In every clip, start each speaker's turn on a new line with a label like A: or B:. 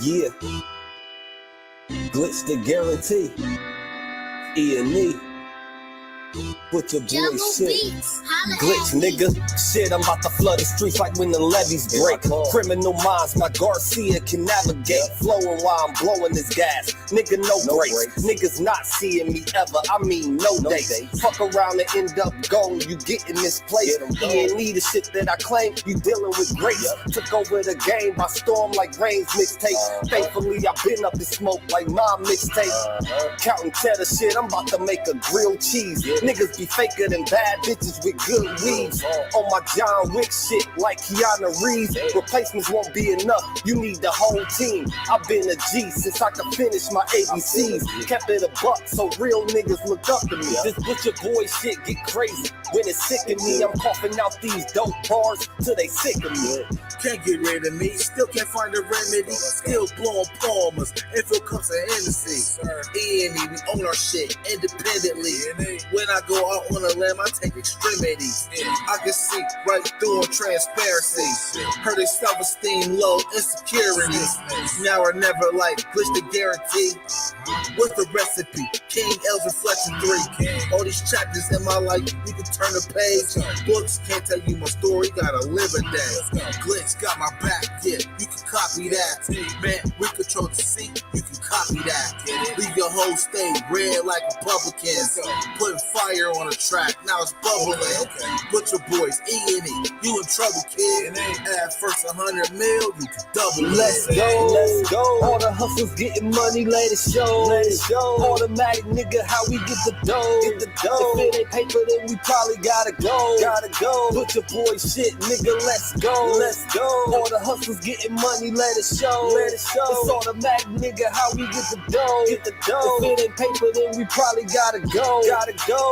A: Yeah, glitch the guarantee. E&E. Put your boy shit. Glitch, nigga. Shit, I'm about to flood the streets like when the levees break. Criminal minds, my Garcia can navigate. Flowing while I'm blowing this gas. Nigga, no brakes. Niggas not seeing me ever. I mean, no dates. Fuck around and end up gone. You getting misplaced. E&E, the shit that I claim. You dealing with grace. Took over the game by storm like Rain's mixtape. Thankfully, I been up in smoke like my mixtape. Counting cheddar shit, I'm about to make a grilled cheese. Niggas be faker than bad bitches with good weeds. On my John Wick shit like Keanu Reeves. Replacements won't be enough, you need the whole team. I've been a G since I could finish my ABCs. Kept it a buck so real niggas look up to me. This butcher boy shit get crazy when it's sick of me. I'm coughing out these dope bars till they sick of me.
B: Can't get rid of me, still can't find a remedy. Still blowing palmers, infill cups of Hennessy. E&E, we own our shit independently. When I go out on a limb, I take extremities. I can see right through on transparency. Heard their self-esteem low, insecurities. Now or never, like glitch the guarantee. What's the recipe? King L's Reflection 3. All these chapters in my life, you can turn the page. Books can't tell you my story, gotta live a day. Glitch got my back, yeah, you can copy that. Man, we control the seat, you can copy that. Leave your whole state red like Republicans. Putting fire on the track, now it's bubbling. Butcher boys, E&E, you in trouble, kid. Add first 100 mil, you can double it.
A: Let's go. All the hustlers getting money, let it show. Automatic nigga, how we get the dough. If it ain't paper, then we probably gotta go. Butcher boy shit, nigga, let's go. All the hustlers getting money, let it show. It's automatic, nigga, how we get the dough. If it ain't paper, then we probably gotta go.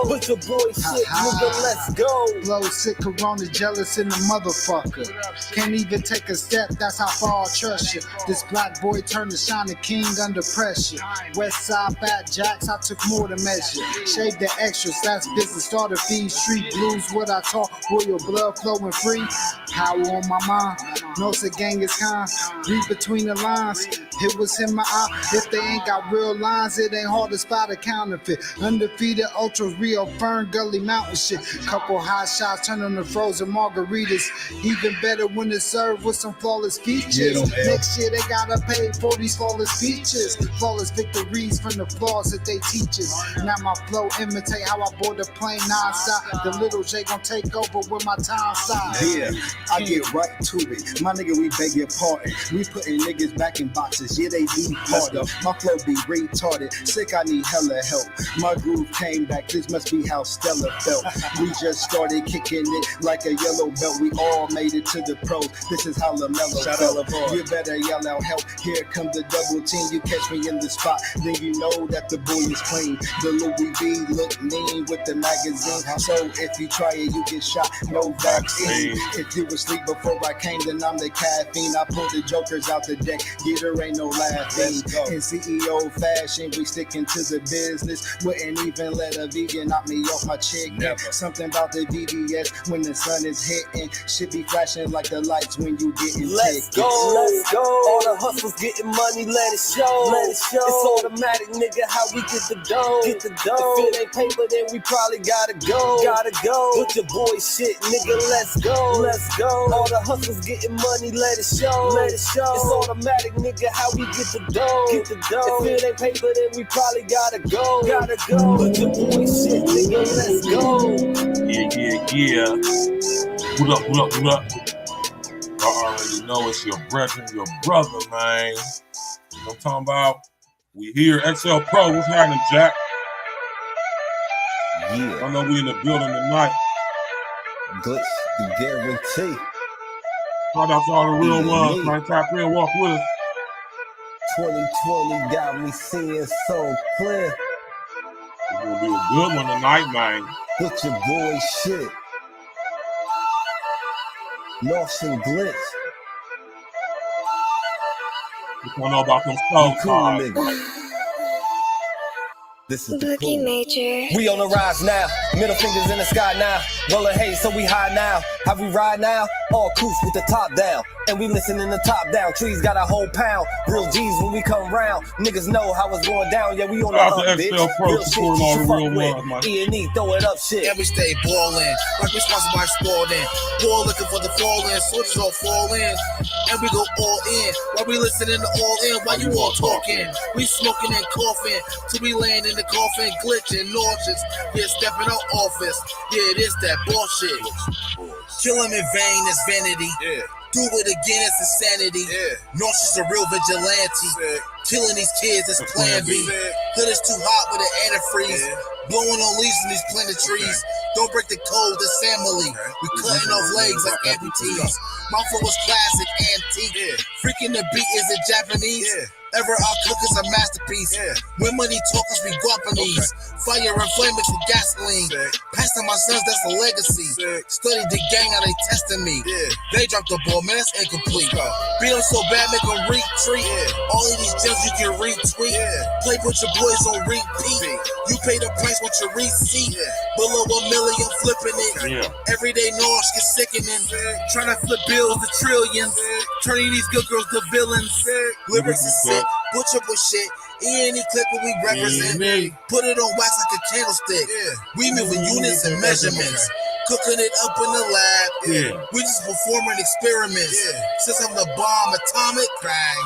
A: Put your boy shit, nigga, let's go.
C: Blow sick, corona, jealous in the motherfucker. Can't even take a step, that's how far I trust you. This black boy turned to shining king under pressure. West side fat jacks, I took more to measure. Shave the extras, that's business, starter fees. Street blues, what I talk, royal blood flowing free. Power on my mind, knows the gang is kind. Read between the lines, it was in my eye. If they ain't got real lines, it ain't hard to spot a counterfeit. Undefeated, ultra real, Fern Gully Mountain shit. Couple hot shots, turn on the frozen margaritas. Even better when it's served with some flawless features. Next year they gotta pay for these flawless features. Flawless victories from the flaws that they teach us. Now my flow imitate how I board the plane non-stop. The little J gon' take over with my time side.
D: Yeah, I get right to it. My nigga, we beg your pardon. We putting niggas back in boxes. Yeah, they be harder. My flow be retarded. Sick, I need hella help. My groove came back. This must be how Stella felt. We just started kicking it like a yellow belt. We all made it to the pros. This is how LaMelo felt. You better yell out help. Here comes the double team. You catch me in the spot, then you know that the boy is clean. The Louis V look mean with the magazine. So if you try it, you get shot. No vaccine. If you was asleep before I came, then I'm the caffeine. I pull the jokers out the deck. Yeah, there ain't no laughing. In CEO fashion, we sticking to the business. Wouldn't even let a vegan knock me off my chicken. Something about the VBS when the sun is hitting. Shit be flashing like the lights when you getting
A: Let's go. All the hustlers getting money, let it show. It's automatic, nigga, how we get the dough. If it ain't paper, then we probably gotta go. Put your boy shit, nigga, let's go. All the hustlers getting money, let it show. It's automatic, nigga, how we get the dough. If it ain't paper, then we probably gotta go. Put your boy shit, nigga, let's go.
E: Yeah. What up? Y'all already know it's your brethren, your brother, man. You know what I'm talking about? We here, XL Pro. What's happening, Jack?
A: Yeah.
E: I know we in the building tonight.
A: Glitch the guarantee.
E: Shout out to all the real ones, man. Tap in, walk with us.
A: 2020 got me seeing so clear.
E: It's gonna be a good one tonight, man.
A: Put your boy shit. Lost and Glitch.
E: You don't know about them soul
A: Cool
E: cards.
A: nigga. This is the
F: Boogie
A: cool.
F: Major.
A: We on the rise now, middle fingers in the sky now. Rolling haze, so we high now. How we ride now? All coops with the top down, and we listen in the top down. Trees got a whole pound. Real G's when we come round. Niggas know how it's going down. Yeah, we on the
E: Shout out
A: up,
E: to
A: bitch.
E: XL Pro
A: Real shit
E: supporting
A: you
E: all
A: should
E: the real
A: fuck with.
E: ones, man.
A: E&E, throw it up shit.
B: And we stay ballin', like we sponsored by Spalding. Ball looking for the fall in, soldiers all fall in. And we go all in, while we listening to all in, while you all talking. We smoking and coughing, till we land in the coffin, glitching, nauseous. Yeah, stepping out office. Yeah, it is that bullshit. Killing in vain is vanity.
F: Yeah.
B: Do it again, it's insanity.
F: Yeah.
B: Nauseous a real vigilante.
F: Sick.
B: Killing these kids is
E: That's
B: plan B.
F: Sick.
B: Hood is too hot with an antifreeze.
F: Yeah.
B: Blowing on leaves in these planted trees. Don't break the code, this family.
F: Okay.
B: We cutting off legs like amputees. My flow was classic, antique.
F: Yeah.
B: Freaking the beat is it Japanese?
F: Yeah.
B: Ever our cook is a masterpiece.
F: Yeah.
B: When money talkers be Guapanese. Fire and flame mixed with gasoline.
F: Sick.
B: Passing my sons, that's a legacy.
F: Sick.
B: Studied the gang, now they testing me.
F: Yeah.
B: They dropped the ball, man, that's incomplete.
F: Let's go.
B: Beat them so bad, make them retreat.
F: Yeah.
B: All of these gems you can retweet.
F: Yeah.
B: Play with your boys on repeat. You pay the price with your receipt.
F: Yeah.
B: Below $1 million, flipping it.
E: Yeah.
B: Everyday noise get sickening. Trying to flip bills to trillions. Turning these good girls to villains. Lyrics is sick. Butcher with shit. Any clip what we represent.
E: E&E.
B: Put it on wax like a candlestick.
F: Yeah.
B: We moving units and measurements. Cooking it up in the lab.
E: Yeah.
B: We just performing experiments.
F: Yeah.
B: Since I'm the bomb atomic,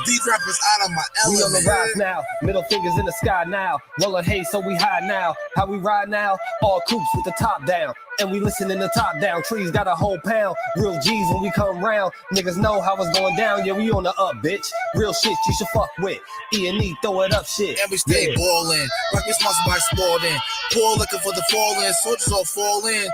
B: these rappers out of my
A: We on the
B: element.
A: rise now, middle fingers in the sky now. Rolling hay, so we high now. How we ride now? All coops with the top down. And we listen in the top down. Trees got a whole pound. Real G's when we come round. Niggas know how it's going down. Yeah, we on the up, bitch. Real shit you should fuck with. E&E, throw it up shit.
B: And we stay
A: Yeah.
B: ballin', like we sponsored by Spalding. Poor looking for the fall in, soldiers all fall in.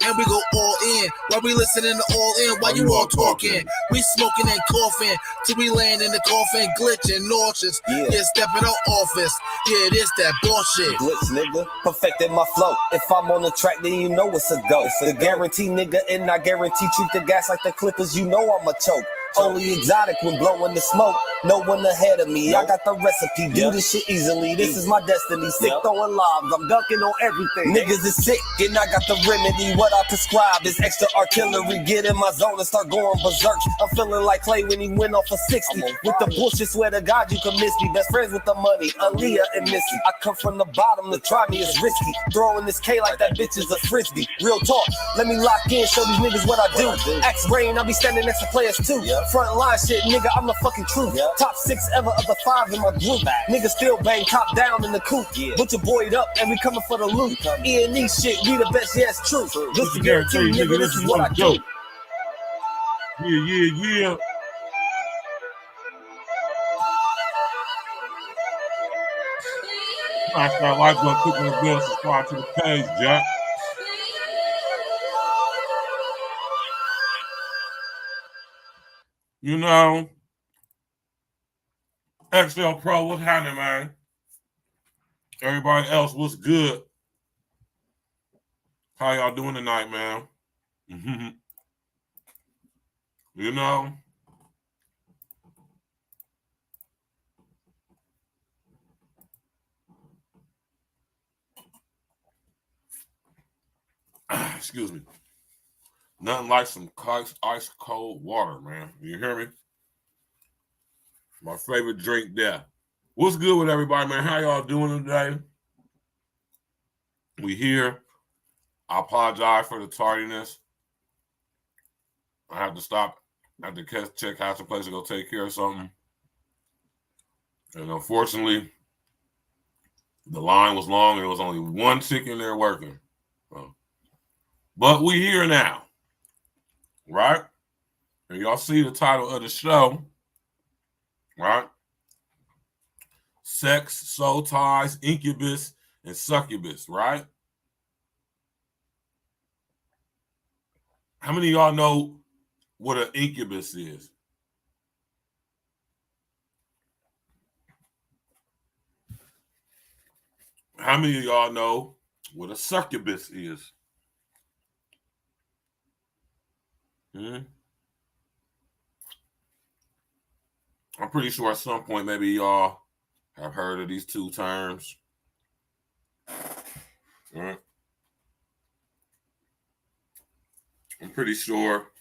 B: And we go all in, while we listening to all in, while you all talking. We smoking and coughing, till we land in the coffin, glitching, nauseous.
A: Yeah.
B: Yeah, stepping out office. Yeah, it is that bullshit.
A: Glitch, nigga. Perfected my flow. If I'm on the track, then you know it's a go. The guarantee, nigga, and I guarantee treat the gas like the Clippers. You know I'm a choke. Only exotic when blowing the smoke. No one ahead of me. I got the recipe. Do this shit easily. This is my destiny. Sick throwing lobs. I'm dunking on everything. Niggas is sick, and I got the remedy. What I prescribe is extra artillery. Get in my zone and start going berserk. I'm feeling like Clay when he went off for 60. With the bullshit, swear to God you can miss me. Best friends with the money, Aaliyah and Missy. I come from the bottom, to try me is risky. Throwing this K like that bitch is a frisbee. Real talk, let me lock in, show these niggas what I do. Axe brain, I be standing next to players too. Front line shit, nigga, I'm the fucking truth. Top 6 ever of the 5 in my group. Niggas still bang top down in the coop. Butcher boyed up and we coming for the loot. E&E shit, we the best, yeah, it's true. This is guaranteed, nigga, this is what I do.
E: Yeah. Smash that like button, click on the bell, subscribe to the page, Jack. You know, XL Pro, what's happening, man? Everybody else, what's good? How y'all doing tonight, man? You know, excuse me. Nothing like some ice cold water, man. You hear me? My favorite drink there. What's good with everybody, man? How y'all doing today? We here. I apologize for the tardiness. I have to stop. I have to check out some place to go take care of something. And unfortunately, the line was long and there was only one chick in there working. But we here now. Right? And y'all see the title of the show. Right? Sex, soul ties, incubus, and succubus, right? How many of y'all know what an incubus is? How many of y'all know what a succubus is? I'm pretty sure at some point maybe y'all have heard of these two terms. I'm pretty sure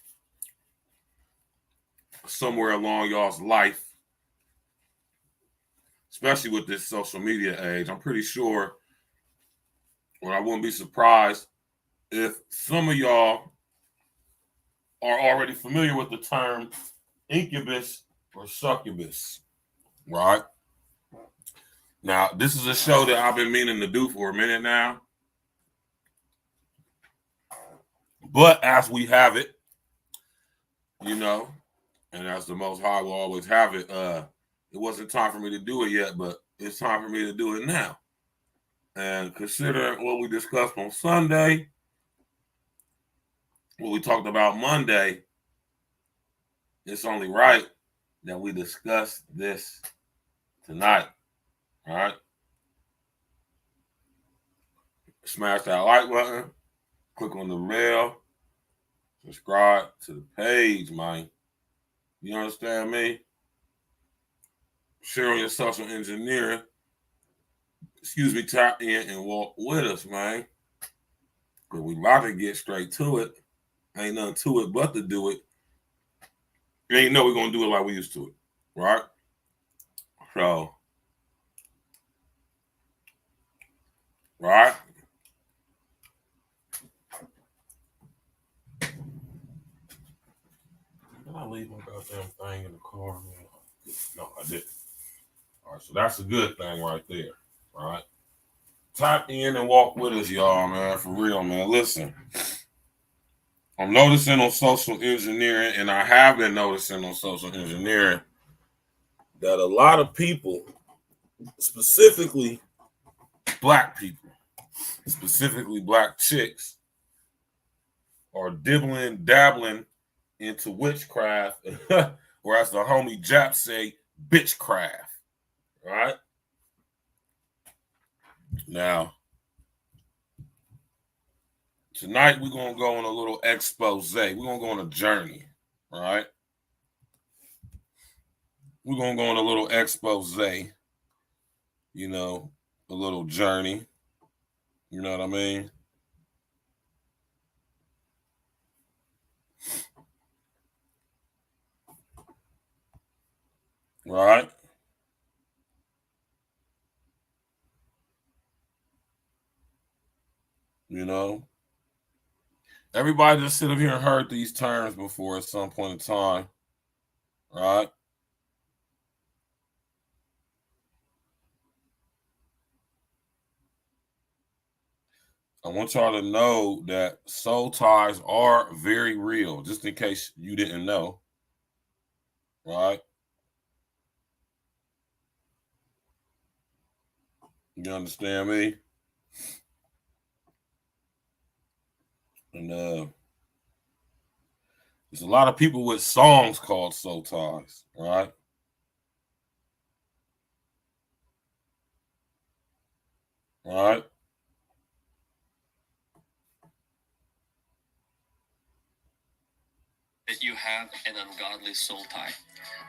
E: somewhere along y'all's life, especially with this social media age. I'm pretty sure, or I wouldn't be surprised if some of y'all are already familiar with the term incubus or succubus, right? Now, this is a show that I've been meaning to do for a minute now. But as we have it, you know, and as the Most High will always have it, it wasn't time for me to do it yet, but it's time for me to do it now. And considering what we discussed on Sunday, what we talked about Monday, it's only right that we discuss this tonight. All right? Smash that like button, click on the bell, subscribe to the page, man. You understand me? Share on your social engineering. Tap in and walk with us, man. Because we about to get straight to it. Ain't nothing to it but to do it. You ain't know we're going to do it like we used to it, right? So, right? Did I leave my goddamn thing in the car, man? No, I didn't. All right, so that's a good thing right there, all right? Tap in and walk with us, y'all, man, for real, man. Listen, I'm noticing on social engineering, and I have been noticing on social engineering, that a lot of people, specifically black people, specifically black chicks, are dabbling into witchcraft, or as the homie Jap say, bitchcraft, right? Now, tonight we're going to go on a little expose. We're going to go on a journey, all right? We're going to go on a little expose, you know, a little journey. You know what I mean? Right? You know? Everybody just sit up here and heard these terms before at some point in time. Right? I want y'all to know that soul ties are very real, just in case you didn't know. Right? You understand me? And there's a lot of people with songs called soul ties, right? All right.
A: That you have an ungodly soul tie.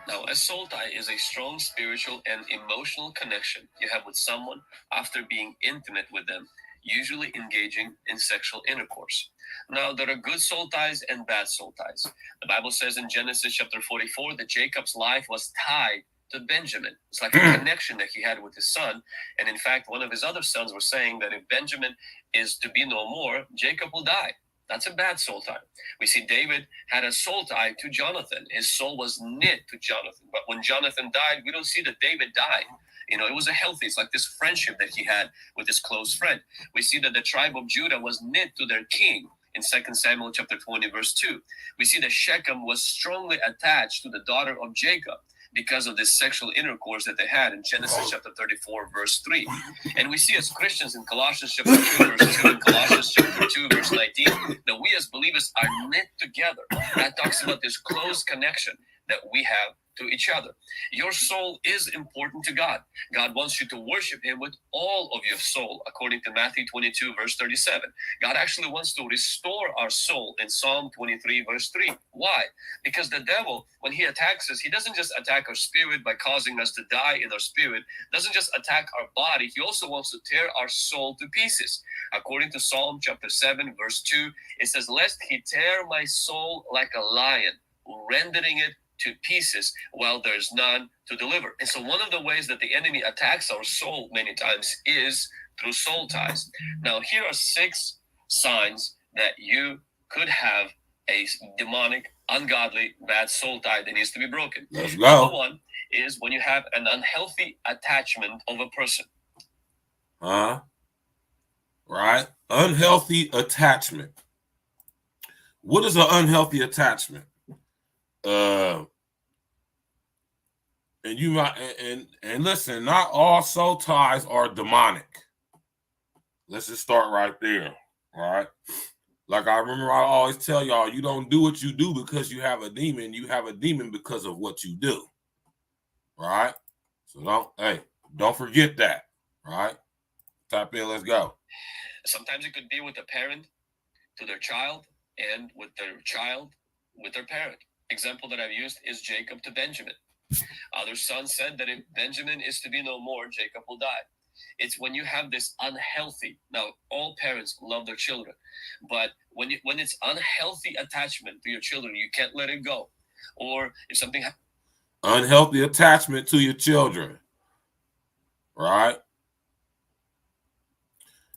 A: Now, a soul tie is a strong spiritual and emotional connection you have with someone after being intimate with them, usually engaging in sexual intercourse. Now, there are good soul ties and bad soul ties. The Bible says in Genesis chapter 44 that Jacob's life was tied to Benjamin. It's like a connection that he had with his son. And in fact, one of his other sons was saying that if Benjamin is to be no more, Jacob will die. That's a bad soul tie. We see David had a soul tie to Jonathan. His soul was knit to Jonathan. But when Jonathan died, we don't see that David died. You know, it was a healthy, it's like this friendship that he had with his close friend. We see that the tribe of Judah was knit to their king in 2 Samuel chapter 20, verse 2. We see that Shechem was strongly attached to the daughter of Jacob because of this sexual intercourse that they had in Genesis chapter 34, verse 3. And we see as Christians in Colossians chapter 2, verse 2, and Colossians chapter 2, verse 19, that we as believers are knit together. That talks about this close connection that we have to each other. Your soul is important to God. God wants you to worship him with all of your soul, according to Matthew 22, verse 37. God actually wants to restore our soul in Psalm 23, verse 3. Why? Because the devil, when he attacks us, he doesn't just attack our spirit by causing us to die in our spirit, doesn't just attack our body, he also wants to tear our soul to pieces. According to Psalm chapter 7, verse 2, it says, "Lest he tear my soul like a lion, rendering it to pieces while there's none to deliver. And so one of the ways that the enemy attacks our soul many times is through soul ties. Now, here are 6 signs that you could have a demonic, ungodly, bad soul tie that needs to be broken.
E: Let's go.
A: Number 1 is when you have an unhealthy attachment of a person.
E: Right? Unhealthy attachment. What is an unhealthy attachment? And you might and listen, not all soul ties are demonic. Let's just start right there. All right. Like I remember, I always tell y'all, you don't do what you do because you have a demon. You have a demon because of what you do. Right? So don't forget that. Right? Tap in, let's go.
A: Sometimes it could be with a parent to their child, and with their child with their parent. Example that I've used is Jacob to Benjamin. Other son said that if Benjamin is to be no more, Jacob will die. It's when you have this unhealthy, now all parents love their children, but when it's unhealthy attachment to your children, you can't let it go. Or if something
E: unhealthy attachment to your children, right?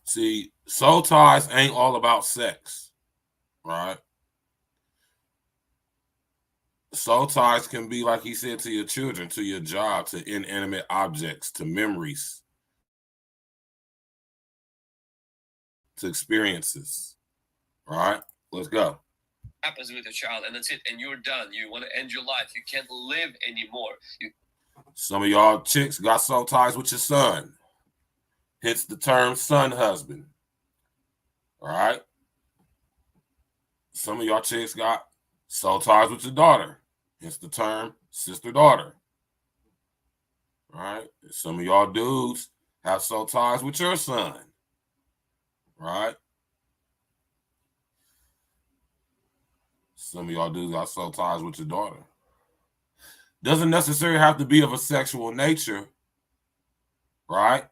E: See, soul ties ain't all about sex, right? Soul ties can be, like he said, to your children, to your job, to inanimate objects, to memories, to experiences, right? Let's go.
A: Happens with a child, and that's it, and you're done. You want to end your life. You can't live anymore.
E: Some of y'all chicks got soul ties with your son. Hence the term son husband. All right. Some of y'all chicks got soul ties with your daughter. Hence the term sister daughter. All right. Some of y'all dudes have soul ties with your son. Right. Some of y'all dudes got soul ties with your daughter. Doesn't necessarily have to be of a sexual nature. Right.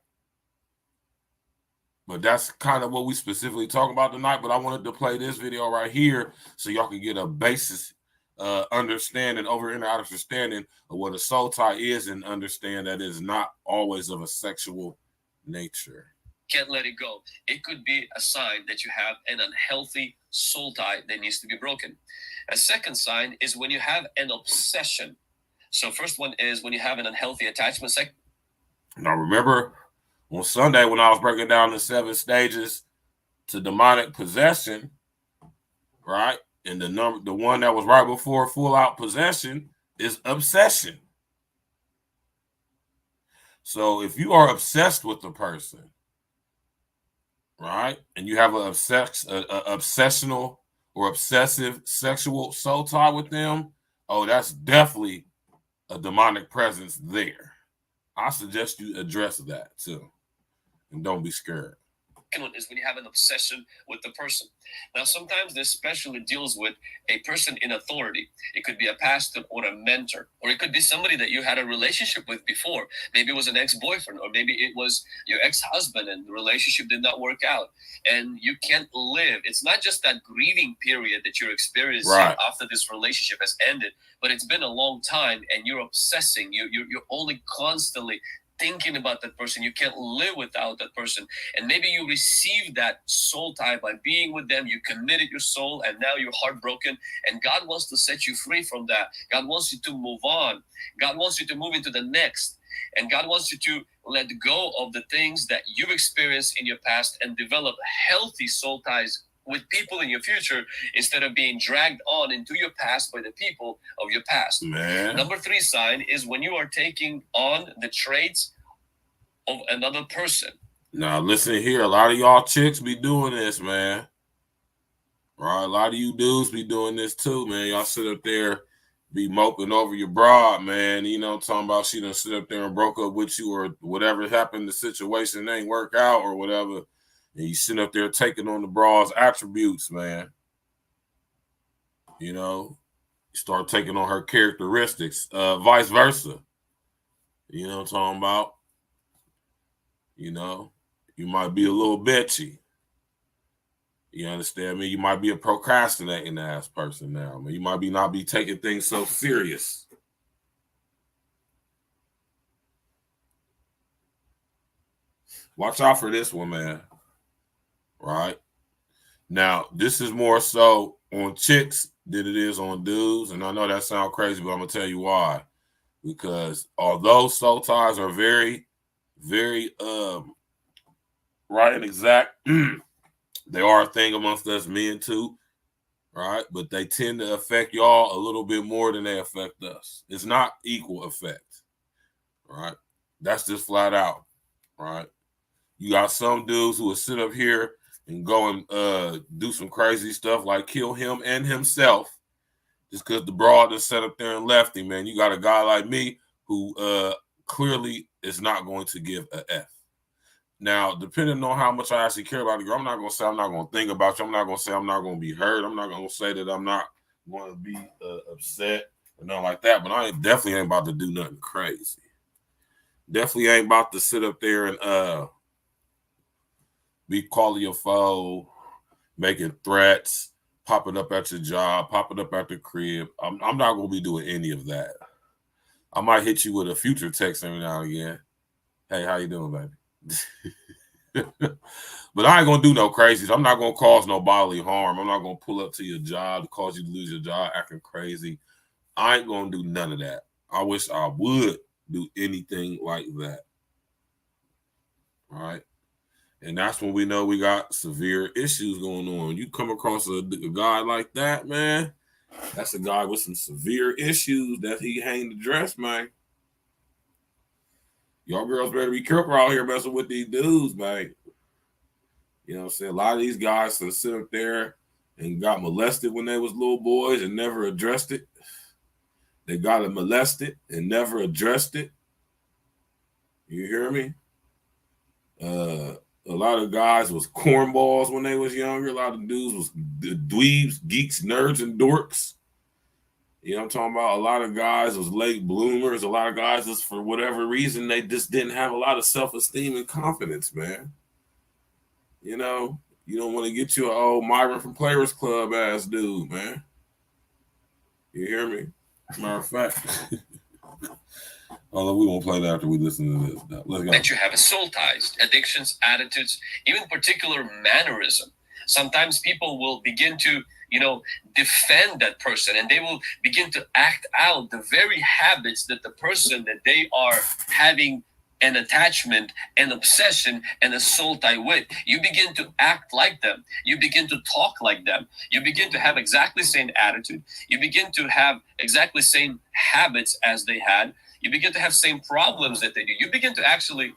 E: But that's kind of what we specifically talk about tonight. But I wanted to play this video right here so y'all can get a basis understanding, understanding of what a soul tie is, and understand that it's not always of a sexual nature.
A: Can't let it go. It could be a sign that you have an unhealthy soul tie that needs to be broken. A second sign is when you have an obsession. So first one is when you have an unhealthy attachment.
E: Now remember, on Sunday, when I was breaking down the 7 stages to demonic possession, right? And the one that was right before full out possession is obsession. So if you are obsessed with the person, right, and you have an obsessional or obsessive sexual soul tie with them, oh, that's definitely a demonic presence there. I suggest you address that too. And don't be scared.
A: Second one is when you have an obsession with the person. Now, sometimes this especially deals with a person in authority. It could be a pastor or a mentor, or it could be somebody that you had a relationship with before. Maybe it was an ex-boyfriend, or maybe it was your ex-husband and the relationship did not work out and you can't live. It's not just that grieving period that you're experiencing after this relationship has ended, but it's been a long time and you're obsessing. You're only constantly thinking about that person. You can't live without that person. And maybe you received that soul tie by being with them. You committed your soul and now you're heartbroken. And God wants to set you free from that. God wants you to move on. God wants you to move into the next. And God wants you to let go of the things that you've experienced in your past and develop healthy soul ties with people in your future instead of being dragged on into your past by the people of your past.
E: Man.
A: Number 3 sign is when you are taking on the traits of another person.
E: Now, listen here. A lot of y'all chicks be doing this, man. Right? A lot of you dudes be doing this too, man. Y'all sit up there, be moping over your broad, man. You know what I'm talking about? She done sit up there and broke up with you or whatever happened, the situation ain't work out or whatever. And you sit up there taking on the broad's attributes, man. You know, you start taking on her characteristics, vice versa. You know what I'm talking about? You know, you might be a little bitchy. You understand me? You might be a procrastinating ass person now. I mean, you might not be taking things so serious. Watch out for this one, man. Right? Now, this is more so on chicks than it is on dudes. And I know that sounds crazy, but I'm going to tell you why. Because although soul ties are very, very right and exact, they are a thing amongst us men too, right? But they tend to affect y'all a little bit more than they affect us. It's not equal effect, right? That's just flat out, right? You got some dudes who will sit up here and go and do some crazy stuff like kill him and himself just because the broad just sat up there and left him, man. You got a guy like me who clearly is not going to give a F. Now, depending on how much I actually care about the girl, I'm not going to say I'm not going to think about you. I'm not going to say I'm not going to be hurt. I'm not going to say that I'm not going to be upset or nothing like that. But I definitely ain't about to do nothing crazy. Definitely ain't about to sit up there and be calling your foe, making threats, popping up at your job, popping up at the crib. I'm not going to be doing any of that. I might hit you with a future text every now and again. Hey, how you doing, baby? But I ain't going to do no crazies. I'm not going to cause no bodily harm. I'm not going to pull up to your job to cause you to lose your job acting crazy. I ain't going to do none of that. I wish I would do anything like that. All right? And that's when we know we got severe issues going on. You come across a guy like that, man, that's a guy with some severe issues that he ain't addressed, man. Y'all girls better be careful out here messing with these dudes, man. You know what I'm saying? A lot of these guys that sit up there and got molested when they was little boys and never addressed it. They got molested and never addressed it. You hear me? A lot of guys was cornballs when they was younger. A lot of dudes was dweebs, geeks, nerds, and dorks. You know what I'm talking about? A lot of guys was late bloomers. A lot of guys was, for whatever reason, they just didn't have a lot of self-esteem and confidence, man. You know, you don't want to get you an old Myron from Players Club ass dude, man. You hear me? Matter of fact. Although we won't play that after we listen to this. Let's go.
F: That you have a soul ties, addictions, attitudes, even particular mannerism. Sometimes people will begin to, defend that person, and they will begin to act out the very habits that the person that they are having an attachment, an obsession, and a soul tie with. You begin to act like them. You begin to talk like them. You begin to have exactly the same attitude. You begin to have exactly the same habits as they had. You begin to have same problems that they do. You begin to actually,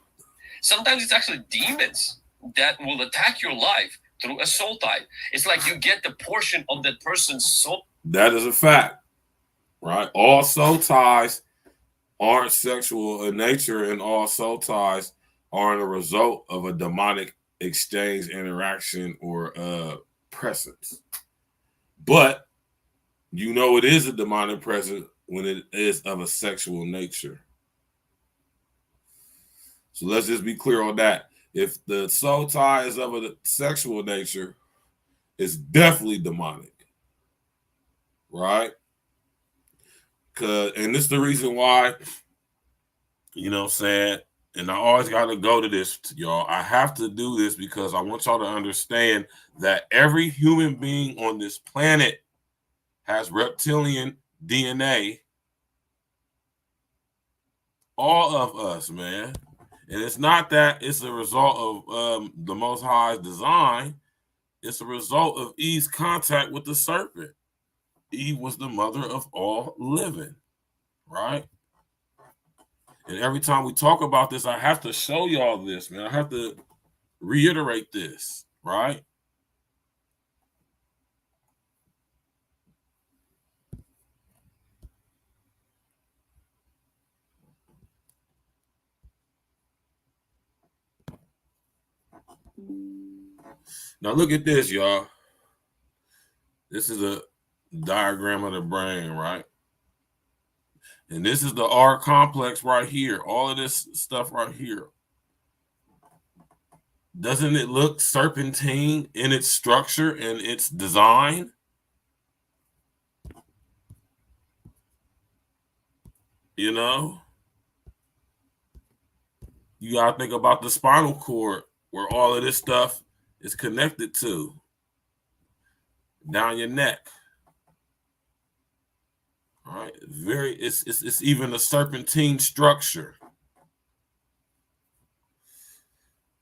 F: sometimes it's actually demons that will attack your life through a soul tie. It's like you get the portion of that person's soul.
E: That is a fact, right? All soul ties aren't sexual in nature, and all soul ties are a result of a demonic exchange, interaction, or presence. But it is a demonic presence when it is of a sexual nature. So let's just be clear on that. If the soul tie is of a sexual nature, it's definitely demonic, right? And this is the reason why, you know what I'm saying? And I always got to go to this, y'all. I have to do this because I want y'all to understand that every human being on this planet has reptilian DNA. All of us, man. And it's not that it's a result of the Most High's design. It's a result of Eve's contact with the serpent. Eve was the mother of all living, right? And every time we talk about this, I have to show y'all this, man. I have to reiterate this, right? Now look at this, y'all. This is a diagram of the brain, right? And this is the R complex right here. All of this stuff right here. Doesn't it look serpentine in its structure and its design? You know? You got to think about the spinal cord where all of this stuff is connected to. Down your neck. All right. It's even a serpentine structure.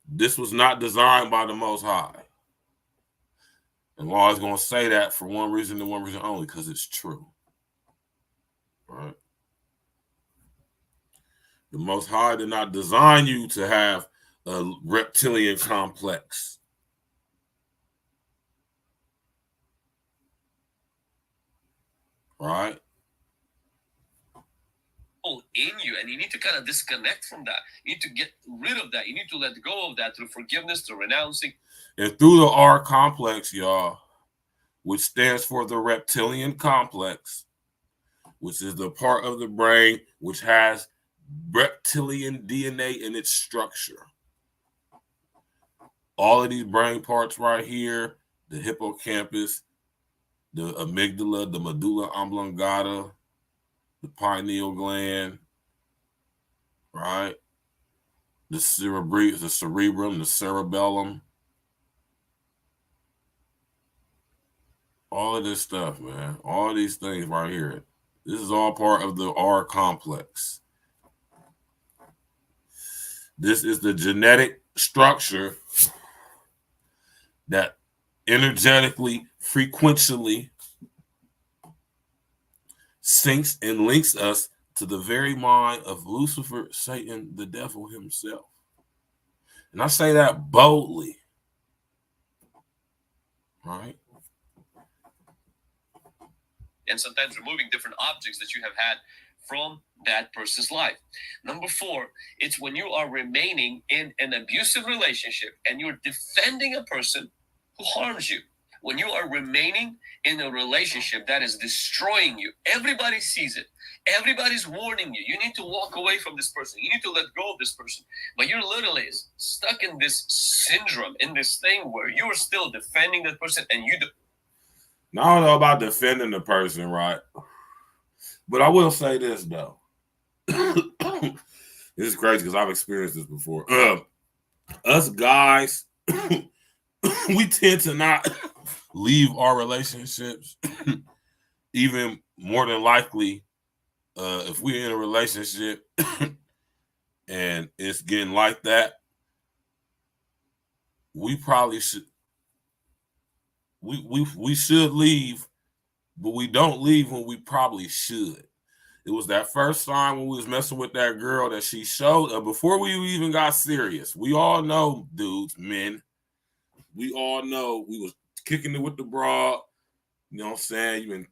E: This was not designed by the Most High. And I'm always going to say that for one reason and one reason only, because it's true. Right? The Most High did not design you to have a reptilian complex. Right?
F: In you, and you need to kind of disconnect from that. You need to get rid of that. You need to let go of that through forgiveness, through renouncing.
E: And through the R complex, y'all, which stands for the reptilian complex, which is the part of the brain which has reptilian DNA in its structure. All of these brain parts right here, the hippocampus, the amygdala, the medulla oblongata, the pineal gland, right? The cerebrum, the cerebellum. All of this stuff, man. All of these things right here. This is all part of the R complex. This is the genetic structure that energetically, frequentially syncs and links us to the very mind of Lucifer, Satan, the devil himself. And I say that boldly. Right?
F: And sometimes removing different objects that you have had from that person's life. Number 4, it's when you are remaining in an abusive relationship and you're defending a person who harms you. When you are remaining in a relationship that is destroying you, everybody sees it. Everybody's warning you. You need to walk away from this person. You need to let go of this person. But you're literally stuck in this syndrome, in this thing where you're still defending that person and you do.
E: Now, I don't know about defending the person, right? But I will say this, though. This is crazy because I've experienced this before. Us guys, we tend to not leave our relationships. Even more than likely, if we're in a relationship and it's getting like that, we probably should. We should leave, but we don't leave when we probably should. It was that first time when we was messing with that girl that she showed before we even got serious. We all know, dudes, men. We all know we was kicking it with the broad. You know what I'm saying? You've been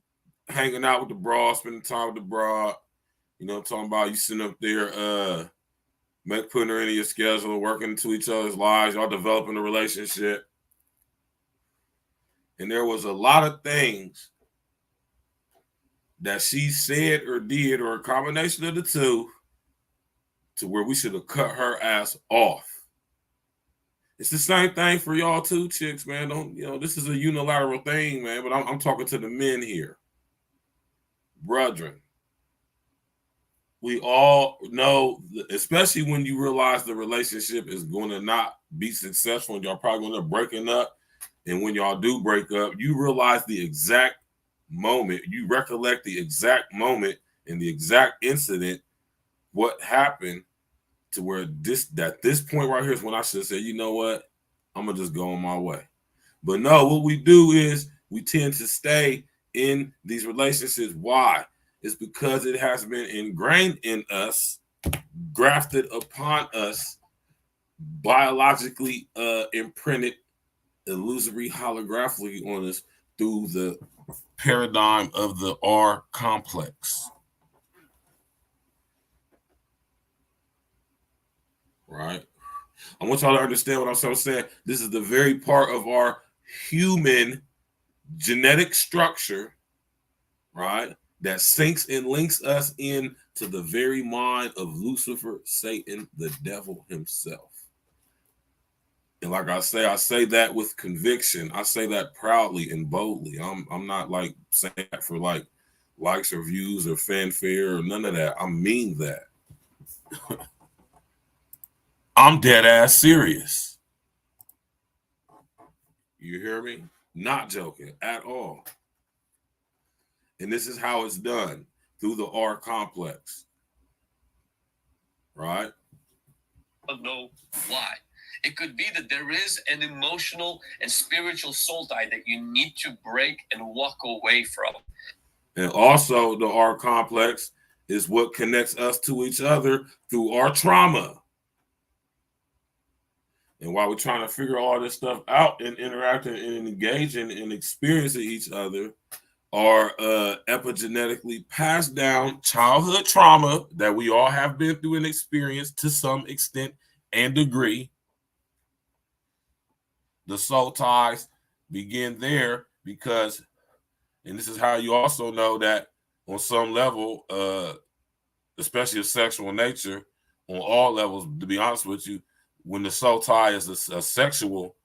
E: hanging out with the broad, spending time with the broad. You know what I'm talking about? You sitting up there, putting her into your schedule, working into each other's lives. Y'all developing a relationship. And there was a lot of things that she said or did, or a combination of the two, to where we should have cut her ass off. It's the same thing for y'all too, chicks, man. This is a unilateral thing, man, but I'm talking to the men here. Brethren, we all know, especially when you realize the relationship is going to not be successful and y'all probably going to breaking up. And when y'all do break up, you realize the exact moment, you recollect the exact moment and the exact incident, what happened, to where this point right here is when I should say, you know what, I'm gonna just go on my way. But no, what we do is we tend to stay in these relationships. Why? It's because it has been ingrained in us, grafted upon us, biologically imprinted illusory holographically on us through the paradigm of the R complex. Right? I want y'all to understand what I'm saying. This is the very part of our human genetic structure, right, that syncs and links us in to the very mind of Lucifer, Satan, the devil himself. And like I say that with conviction. I say that proudly and boldly. I'm not like saying that for like likes or views or fanfare or none of that. I mean that. I'm dead ass serious. You hear me? Not joking at all. And this is how it's done, through the R complex. Right?
F: I don't know why. It could be that there is an emotional and spiritual soul tie that you need to break and walk away from.
E: And also the R complex is what connects us to each other through our trauma. And while we're trying to figure all this stuff out and interacting and engaging and experiencing each other, are epigenetically passed down childhood trauma that we all have been through and experienced to some extent and degree. The soul ties begin there because, and this is how you also know that on some level, especially of sexual nature, on all levels, to be honest with you, when the soul tie is a sexual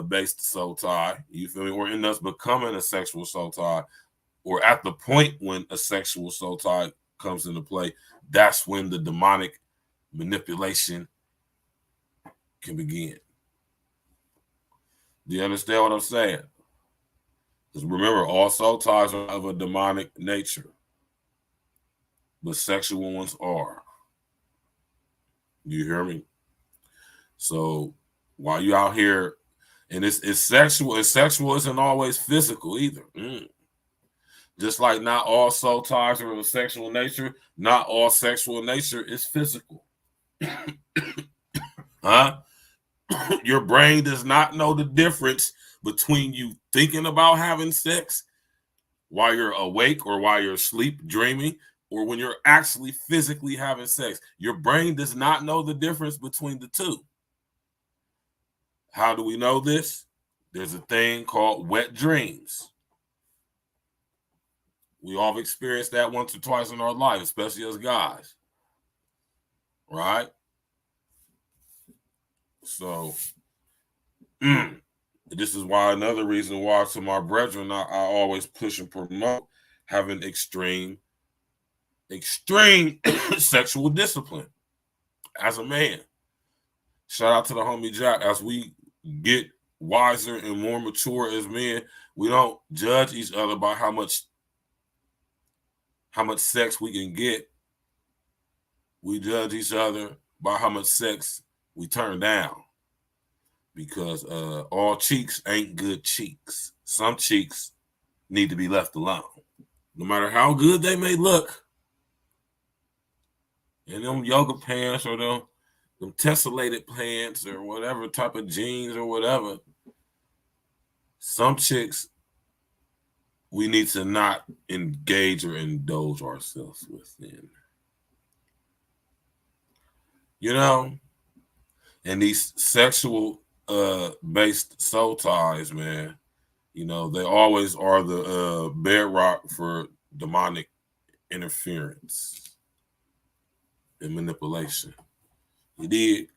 E: based soul tie, you feel me, or in us becoming a sexual soul tie, or at the point when a sexual soul tie comes into play, that's when the demonic manipulation can begin. Do you understand what I'm saying? Because remember, all soul ties are of a demonic nature, but sexual ones are. You hear me? So while you out here, and it's sexual, and sexual isn't always physical either. Just like not all soul ties are of a sexual nature, not all sexual nature is physical. Huh? Your brain does not know the difference between you thinking about having sex while you're awake or while you're asleep, dreaming, or when you're actually physically having sex. Your brain does not know the difference between the two. How do we know this? There's a thing called wet dreams. We all have experienced that once or twice in our life, especially as guys. Right? So, this is why another reason why to my brethren, I always push and promote having extreme sexual discipline as a man. Shout out to the homie Jack. As we get wiser and more mature as men, we don't judge each other by how much sex we can get. We judge each other by how much sex we turn down. Because all cheeks ain't good cheeks. Some cheeks need to be left alone. No matter how good they may look. In them yoga pants or them tessellated pants or whatever type of jeans or whatever. Some chicks we need to not engage or indulge ourselves within. You know? And these sexual based soul ties, man, you know, they always are the bedrock for demonic interference and manipulation. You did.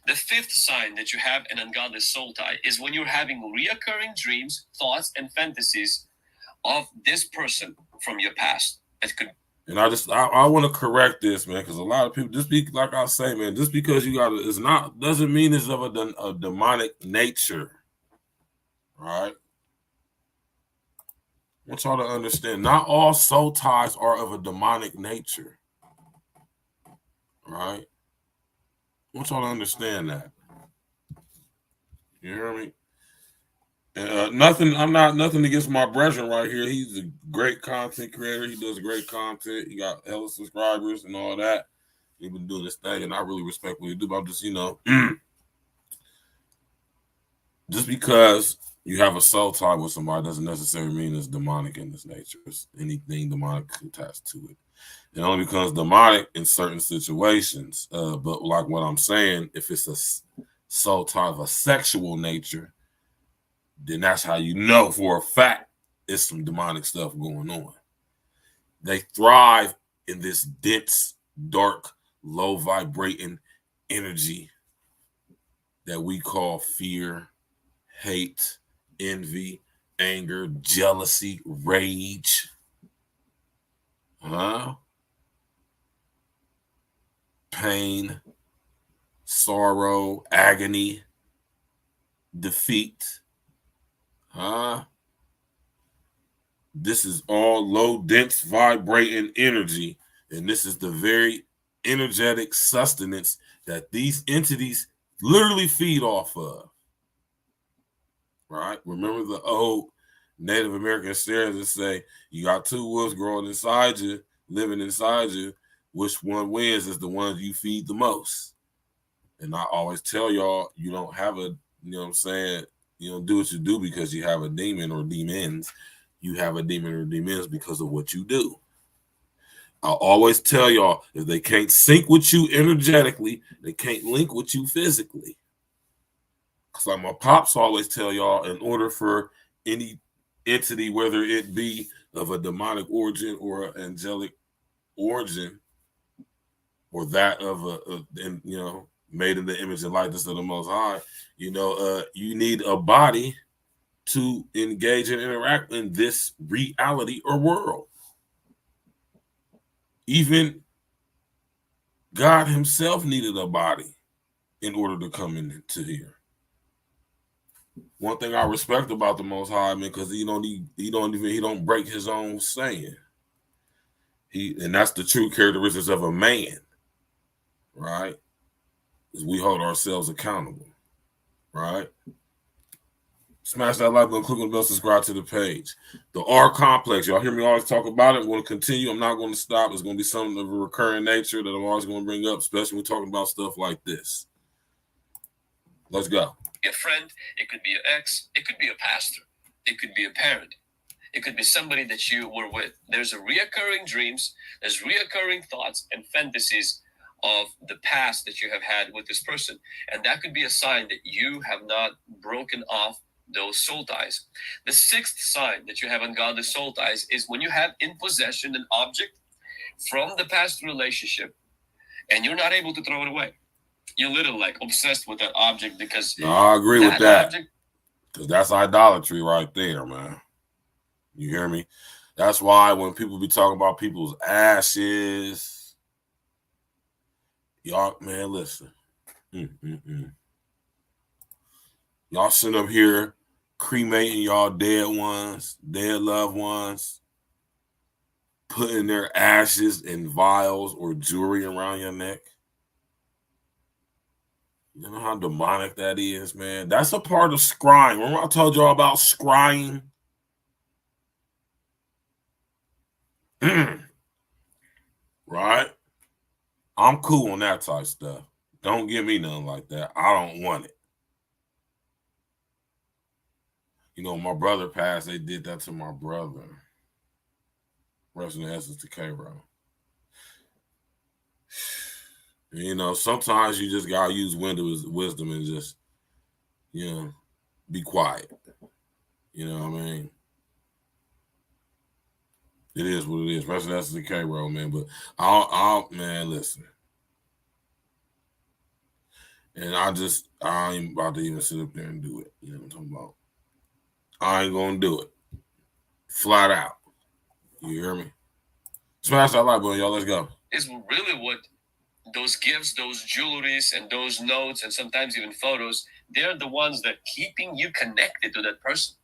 F: The fifth sign that you have an ungodly soul tie is when you're having reoccurring dreams, thoughts, and fantasies of this person from your past. That could.
E: And I want to correct this, man, because a lot of people, just be like I say, man, just because you got it, it's not, doesn't mean it's of a demonic nature. Right? I want y'all to understand, not all soul ties are of a demonic nature. Right? I want y'all to understand that. You hear me? Nothing against my brethren right here. He's a great content creator. He does great content. He got hella subscribers and all that. He's been doing this thing, and I really respect what he do. But I'm just, you know, just because you have a soul tie with somebody doesn't necessarily mean it's demonic in its nature. It's anything demonic attached to it. It only becomes demonic in certain situations. But like what I'm saying, if it's a soul tie of a sexual nature, then that's how you know for a fact it's some demonic stuff going on. They thrive in this dense, dark, low vibrating energy that we call fear, hate, envy, anger, jealousy, rage. Pain, sorrow, agony, defeat. This is all low, dense, vibrating energy. And this is the very energetic sustenance that these entities literally feed off of. Right? Remember the old Native American sayings that say, you got two wolves growing inside you, living inside you. Which one wins is the ones you feed the most. And I always tell y'all, you don't have a, you know what I'm saying, you don't do what you do because you have a demon or demons. You have a demon or demons because of what you do. I always tell y'all, if they can't sync with you energetically, they can't link with you physically. Because like my pops always tell y'all, in order for any entity, whether it be of a demonic origin or an angelic origin, or that of made in the image and likeness of the Most High, you need a body to engage and interact in this reality or world. Even God himself needed a body in order to come into here. One thing I respect about the Most High, man, because he don't break his own saying. And that's the true characteristics of a man, right? Is we hold ourselves accountable, right? Smash that like button, click on the bell, subscribe to the page. The R complex, y'all hear me always talk about it. I'm going to continue. I'm not going to stop. It's going to be something of a recurring nature that I'm always going to bring up, especially when we're talking about stuff like this. Let's go.
F: A friend, it could be an ex, it could be a pastor, it could be a parent, it could be somebody that you were with. There's a reoccurring dreams, there's reoccurring thoughts and fantasies of the past that you have had with this person. And that could be a sign that you have not broken off those soul ties. The sixth sign that you have ungodly soul ties is when you have in possession an object from the past relationship and you're not able to throw it away. You're literally like obsessed with that object because
E: I agree with that. Because that's idolatry right there, man. You hear me? That's why when people be talking about people's ashes, y'all, man, listen. Y'all sitting up here cremating y'all dead ones, dead loved ones, putting their ashes in vials or jewelry around your neck. You know how demonic that is, man? That's a part of scrying. Remember I told y'all about scrying? Right? I'm cool on that type of stuff. Don't give me nothing like that. I don't want it. You know, my brother passed. They did that to my brother. Rest in essence to Cairo. You know, sometimes you just gotta use wisdom and just, be quiet. You know what I mean? It is what it is. Rest in essence to Cairo, man. But man, listen. And I ain't about to even sit up there and do it. You know what I'm talking about? I ain't gonna do it. Flat out. You hear me? Smash that like button, y'all. Let's go.
F: Is really what those gifts, those jewelries, and those notes, and sometimes even photos, they're the ones that keeping you connected to that person.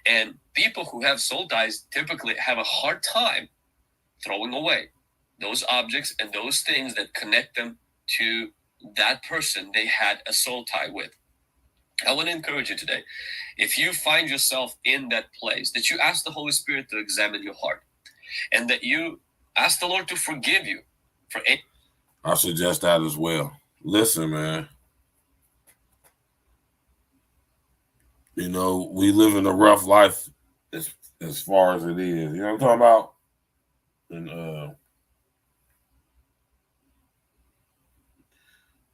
F: And people who have soul ties typically have a hard time throwing away those objects and those things that connect them to that person they had a soul tie with. I want to encourage you today, if you find yourself in that place, that you ask the Holy Spirit to examine your heart and that you ask the Lord to forgive you for any.
E: I suggest that as well. Listen, man. You know, we live in a rough life as far as it is. You know what I'm talking about? And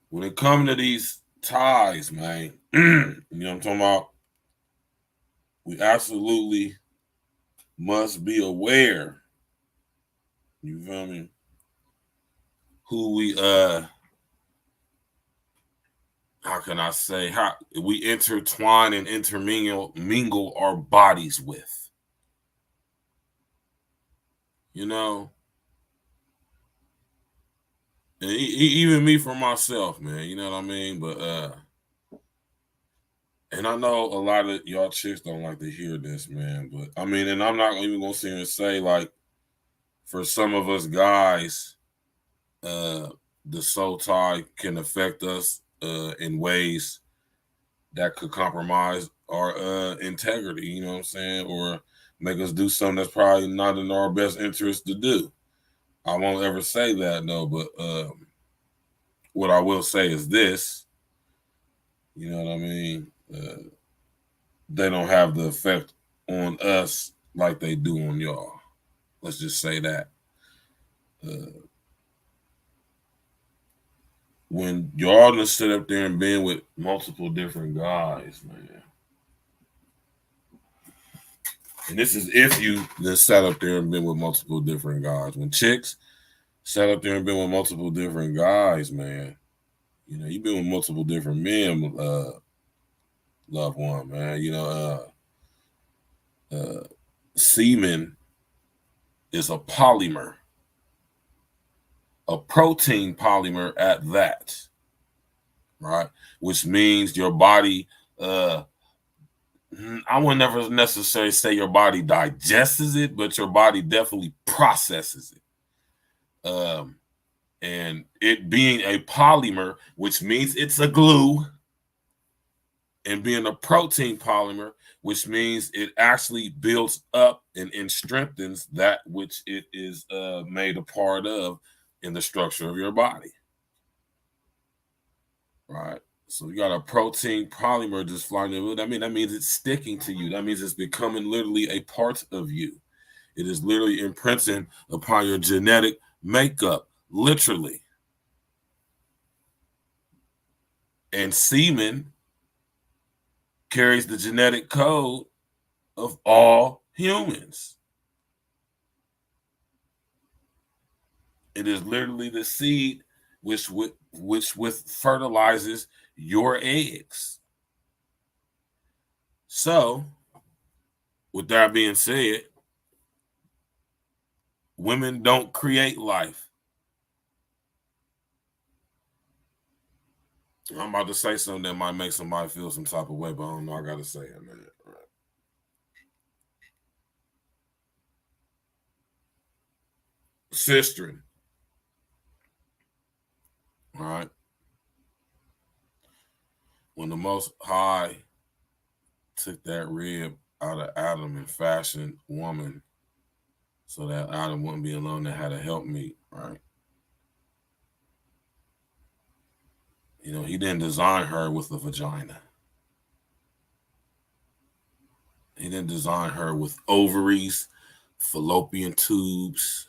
E: when it comes to these ties, man, you know what I'm talking about? We absolutely must be aware. You feel me? Who we how can I say, how we intertwine and mingle our bodies with. You know? And even me for myself, man, you know what I mean? But and I know a lot of y'all chicks don't like to hear this, man. But I mean, and I'm not even gonna sit here and say, like, for some of us guys, the soul tie can affect us in ways that could compromise our integrity, you know what I'm saying? Or make us do something that's probably not in our best interest to do. I won't ever say that, though, but what I will say is this, you know what I mean? They don't have the effect on us like they do on y'all. Let's just say that. When y'all just sit up there and been with multiple different guys, man. And this is if you just sat up there and been with multiple different guys. When chicks sat up there and been with multiple different guys, man, you know, you've been with multiple different men, loved one, man. You know, semen is a polymer, a protein polymer at that, right? Which means your body, I would never necessarily say your body digests it, but your body definitely processes it. And it being a polymer, which means it's a glue, and being a protein polymer, which means it actually builds up and strengthens that which it is made a part of in the structure of your body. Right? So you got a protein polymer just flying in. That means it's sticking to you. That means it's becoming literally a part of you. It is literally imprinting upon your genetic makeup, literally. And semen carries the genetic code of all humans. It is literally the seed which fertilizes your eggs. So, with that being said, women don't create life. I'm about to say something that might make somebody feel some type of way, but I don't know. I gotta say it, man. All right. Sistering. All right. When the Most High took that rib out of Adam and fashioned woman so that Adam wouldn't be alone and had a helpmeet, right? You know, he didn't design her with a vagina. He didn't design her with ovaries, fallopian tubes.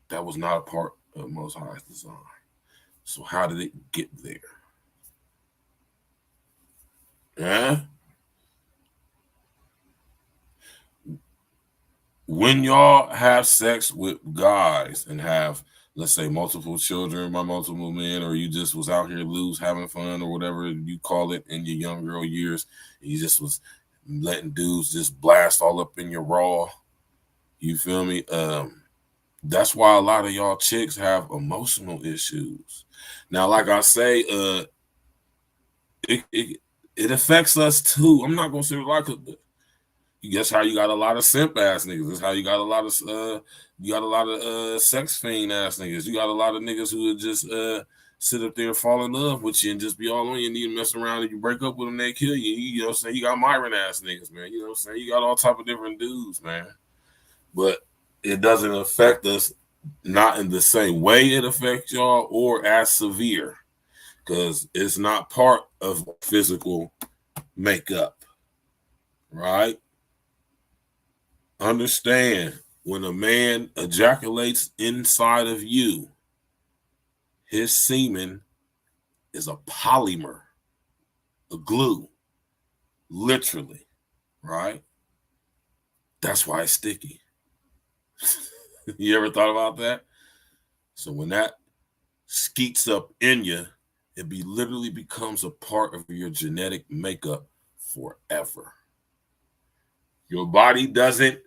E: That was not a part of Most High's design. So how did it get there? Yeah? When y'all have sex with guys and have, let's say, multiple children by multiple men, or you just was out here loose having fun or whatever you call it in your young girl years, you just was letting dudes just blast all up in your raw. You feel me? That's why a lot of y'all chicks have emotional issues. Now, like I say, it affects us too. I'm not gonna say like it, but guess how you got a lot of simp ass niggas. That's how you got a lot of sex fiend ass niggas. You got a lot of niggas who would just sit up there and fall in love with you and just be all on you and you mess around and you break up with them, they kill you. You know what I'm saying? You got Myron ass niggas, man. You know what I'm saying? You got all type of different dudes, man. But it doesn't affect us not in the same way it affects y'all or as severe because it's not part of physical makeup, right? Understand, when a man ejaculates inside of you, his semen is a polymer, a glue, literally, right? That's why it's sticky. You ever thought about that? So when that skeets up in you literally becomes a part of your genetic makeup forever. Your body doesn't,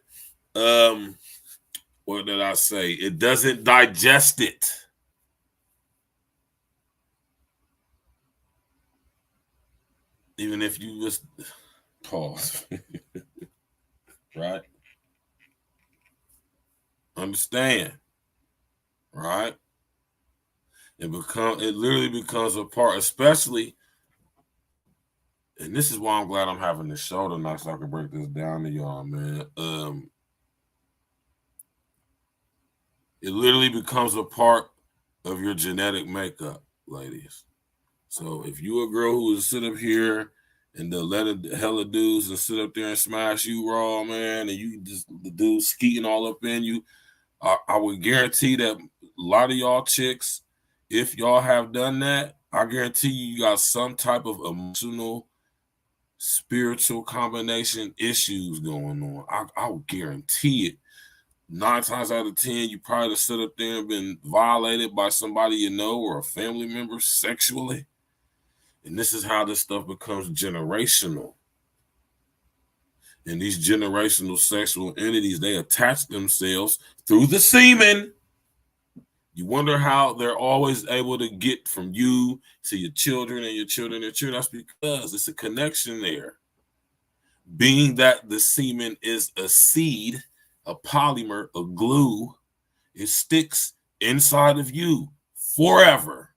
E: what did I say? It doesn't digest it. Even if you just pause, right? Understand, right? It literally becomes a part, especially, and this is why I'm glad I'm having this show tonight so I can break this down to y'all, man. It literally becomes a part of your genetic makeup, ladies. So if you a girl who is sit up here and let a hella dudes and sit up there and smash you raw, man, and you just the dudes skeeting all up in you, I would guarantee that a lot of y'all chicks, if y'all have done that, I guarantee you got some type of emotional, spiritual combination issues going on. I would guarantee it. 9 times out of 10, you probably have sit up there and been violated by somebody you know or a family member sexually. And this is how this stuff becomes generational. And these generational sexual entities, they attach themselves through the semen. You wonder how they're always able to get from you to your children and your children and your children. That's because it's a connection there. Being that the semen is a seed, a polymer, a glue, it sticks inside of you forever.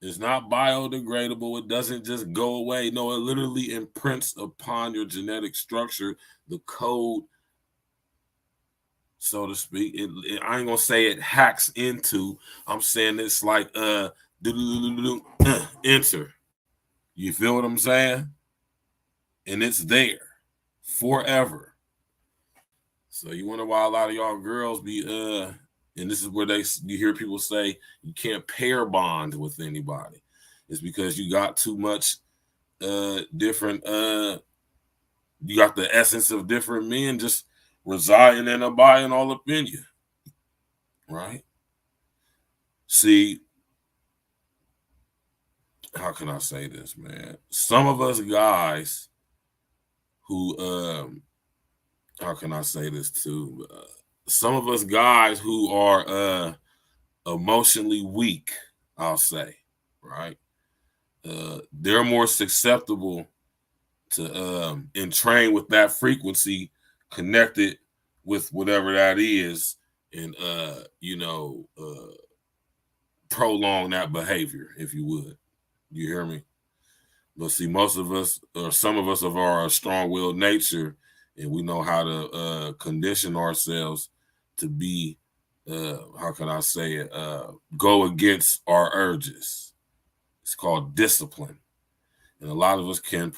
E: It's not biodegradable. It doesn't just go away. No, it literally imprints upon your genetic structure, the code, so to speak. I ain't gonna say it hacks into. I'm saying it's like enter. You feel what I'm saying? And it's there forever. So you wonder why a lot of y'all girls be and this is where you hear people say you can't pair bond with anybody. It's because you got too much different you got the essence of different men just residing and abiding all up in you. Right? See, how can I say this, man? Some of us guys who how can I say this too? Some of us guys who are emotionally weak, I'll say, right? They're more susceptible to entrain with that frequency connected with whatever that is and prolong that behavior, if you would. You hear me? But see, most of us, or some of us, of our strong-willed nature, and we know how to condition ourselves to be, how can I say it, go against our urges. It's called discipline. And a lot of us can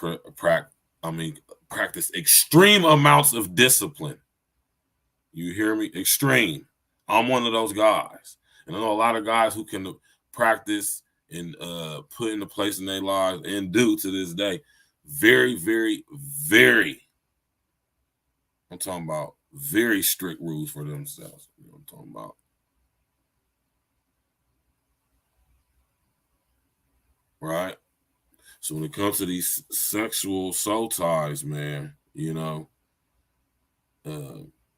E: practice extreme amounts of discipline. You hear me? Extreme. I'm one of those guys. And I know a lot of guys who can practice and put into place in their lives and do to this day. Very, very, very, I'm talking about very strict rules for themselves. You know what I'm talking about? Right? So when it comes to these sexual soul ties, man, it's a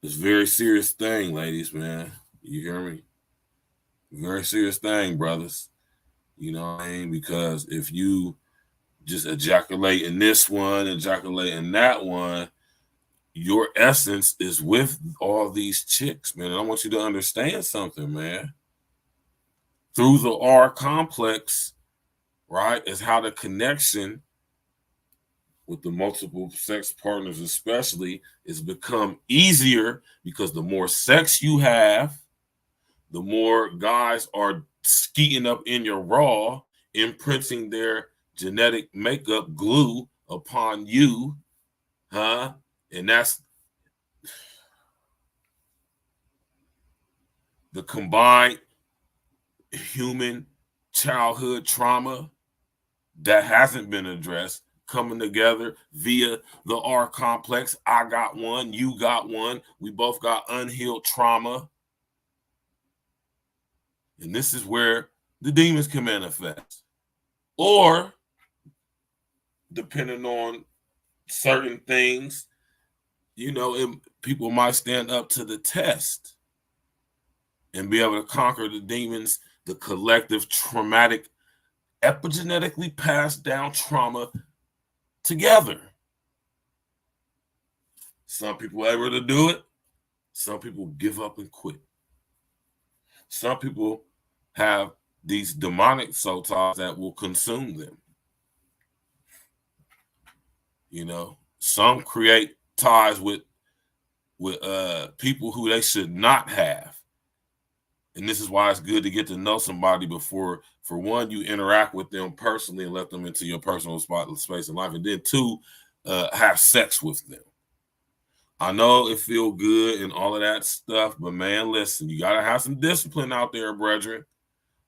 E: very serious thing, ladies, man. You hear me? Very serious thing, brothers. You know what I mean? Because if you just ejaculate in this one, ejaculate in that one, your essence is with all these chicks, man. And I want you to understand something, man. Through the R complex, right, is how the connection with the multiple sex partners especially is become easier because the more sex you have, the more guys are skeeting up in your raw, imprinting their genetic makeup glue upon you, huh? And that's the combined human childhood trauma that hasn't been addressed coming together via the R complex. I got one, you got one, we both got unhealed trauma. And this is where the demons can manifest. Or, depending on certain things, you know, people might stand up to the test and be able to conquer the demons, the collective traumatic, epigenetically passed down trauma together. Some people are able to do it. Some people give up and quit. Some people have these demonic soul ties that will consume them. You know, some create ties with people who they should not have. And this is why it's good to get to know somebody before, for one, you interact with them personally and let them into your personal space in life. And then two, have sex with them. I know it feel good and all of that stuff, but man, listen, you got to have some discipline out there, brethren.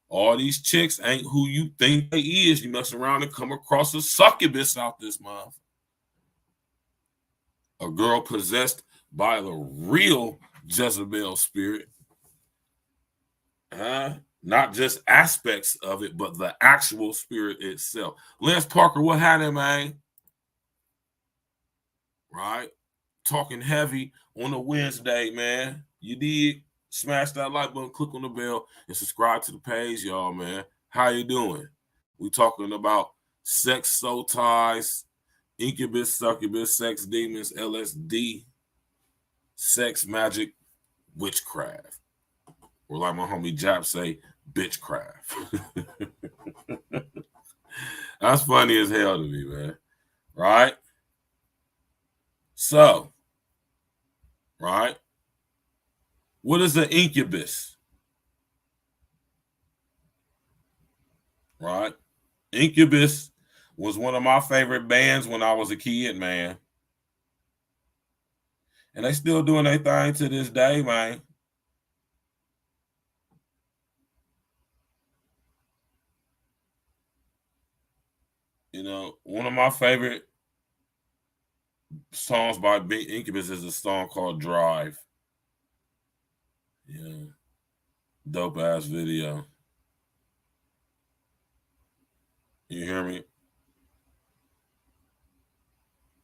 E: All these chicks ain't who you think they is. You mess around and come across a succubus out this month. A girl possessed by the real Jezebel spirit. Not just aspects of it, but the actual spirit itself. Lance Parker, what happened, man? Right? Talking heavy on a Wednesday, man. You did. Smash that like button, click on the bell, and subscribe to the page, y'all, man. How you doing? We talking about sex, soul ties, incubus, succubus, sex demons, LSD, sex, magic, witchcraft. Or like my homie Jap say, bitchcraft. That's funny as hell to me, man. Right? So, right? What is an incubus? Right? Incubus was one of my favorite bands when I was a kid, man. And they still doing their thing to this day, man. You know, one of my favorite songs by Incubus is a song called Drive. Yeah. Dope ass video. You hear me?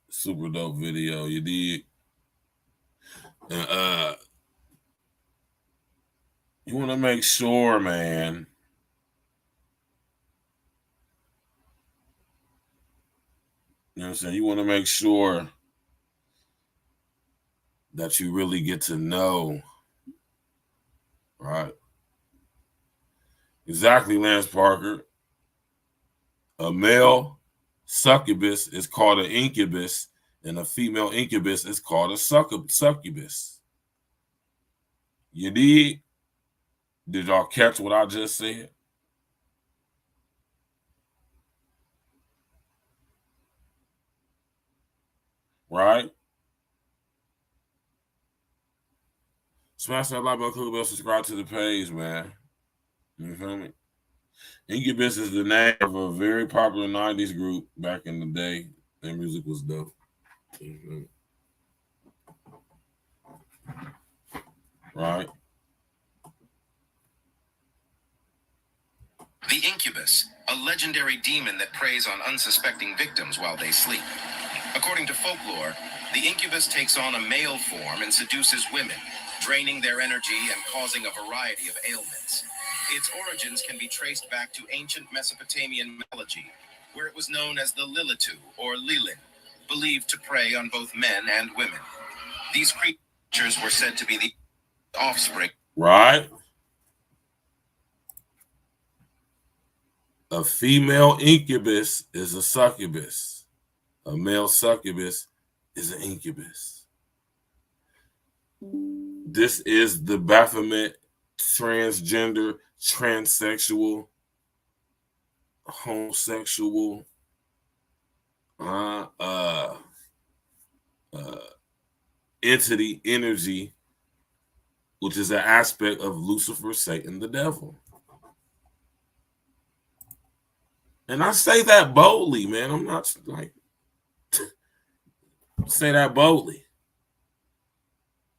E: Super dope video. You did. And you want to make sure, man. You know what I'm saying? You want to make sure that you really get to know. Right? Exactly, Lance Parker. A male succubus is called an incubus, and a female incubus is called a succubus. You did? Did y'all catch what I just said? Right? Smash that like button, click the bell, subscribe to the page, man. You feel me? Incubus is the name of a very popular 90s group back in the day. Their music was dope. Right?
G: The incubus, a legendary demon that preys on unsuspecting victims while they sleep. According to folklore, the incubus takes on a male form and seduces women, draining their energy and causing a variety of ailments. Its origins can be traced back to ancient Mesopotamian mythology, where it was known as the Lilitu, or Lilin, believed to prey on both men and women. These creatures were said to be the offspring.
E: Right? A female incubus is a succubus. A male succubus is an incubus. This is the Baphomet, transgender, transsexual, homosexual, entity, energy, which is an aspect of Lucifer, Satan, the devil. And I say that boldly, man. I'm not like say that boldly.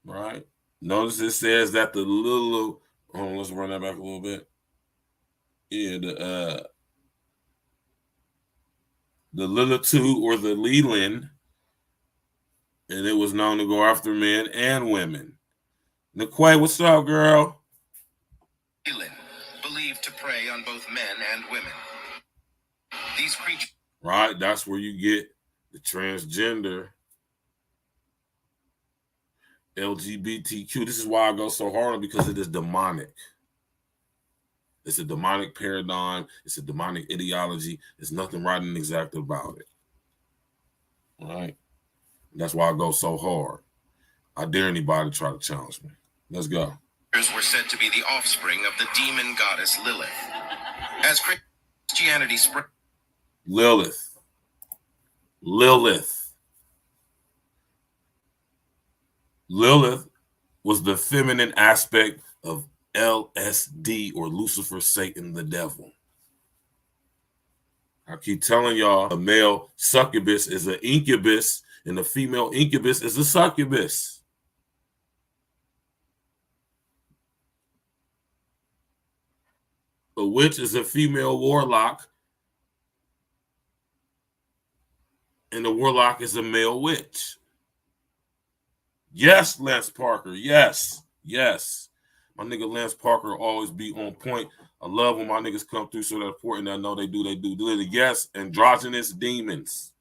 E: Right? Notice it says that the little, let's run that back a little bit. Yeah, the Lilitu or the Leland, and it was known to go after men and women. Niquay, what's up, girl?
G: Leland, believed to prey on both men and women. These creatures.
E: Right, that's where you get the transgender, LGBTQ. This is why I go so hard, because it is demonic. It's a demonic paradigm. It's a demonic ideology. There's nothing right and exact about it. Right? That's why I go so hard. I dare anybody to try to challenge me. Let's go.
G: Were said to be the offspring of the demon goddess Lilith. As Christianity spread.
E: Lilith. Lilith was the feminine aspect of LSD, or Lucifer, Satan, the devil. I keep telling y'all, a male succubus is an incubus, and a female incubus is a succubus. A witch is a female warlock, and a warlock is a male witch. Yes, Lance Parker. Yes. My nigga Lance Parker always be on point. I love when my niggas come through so they're important. I know they do. Yes, androgynous demons.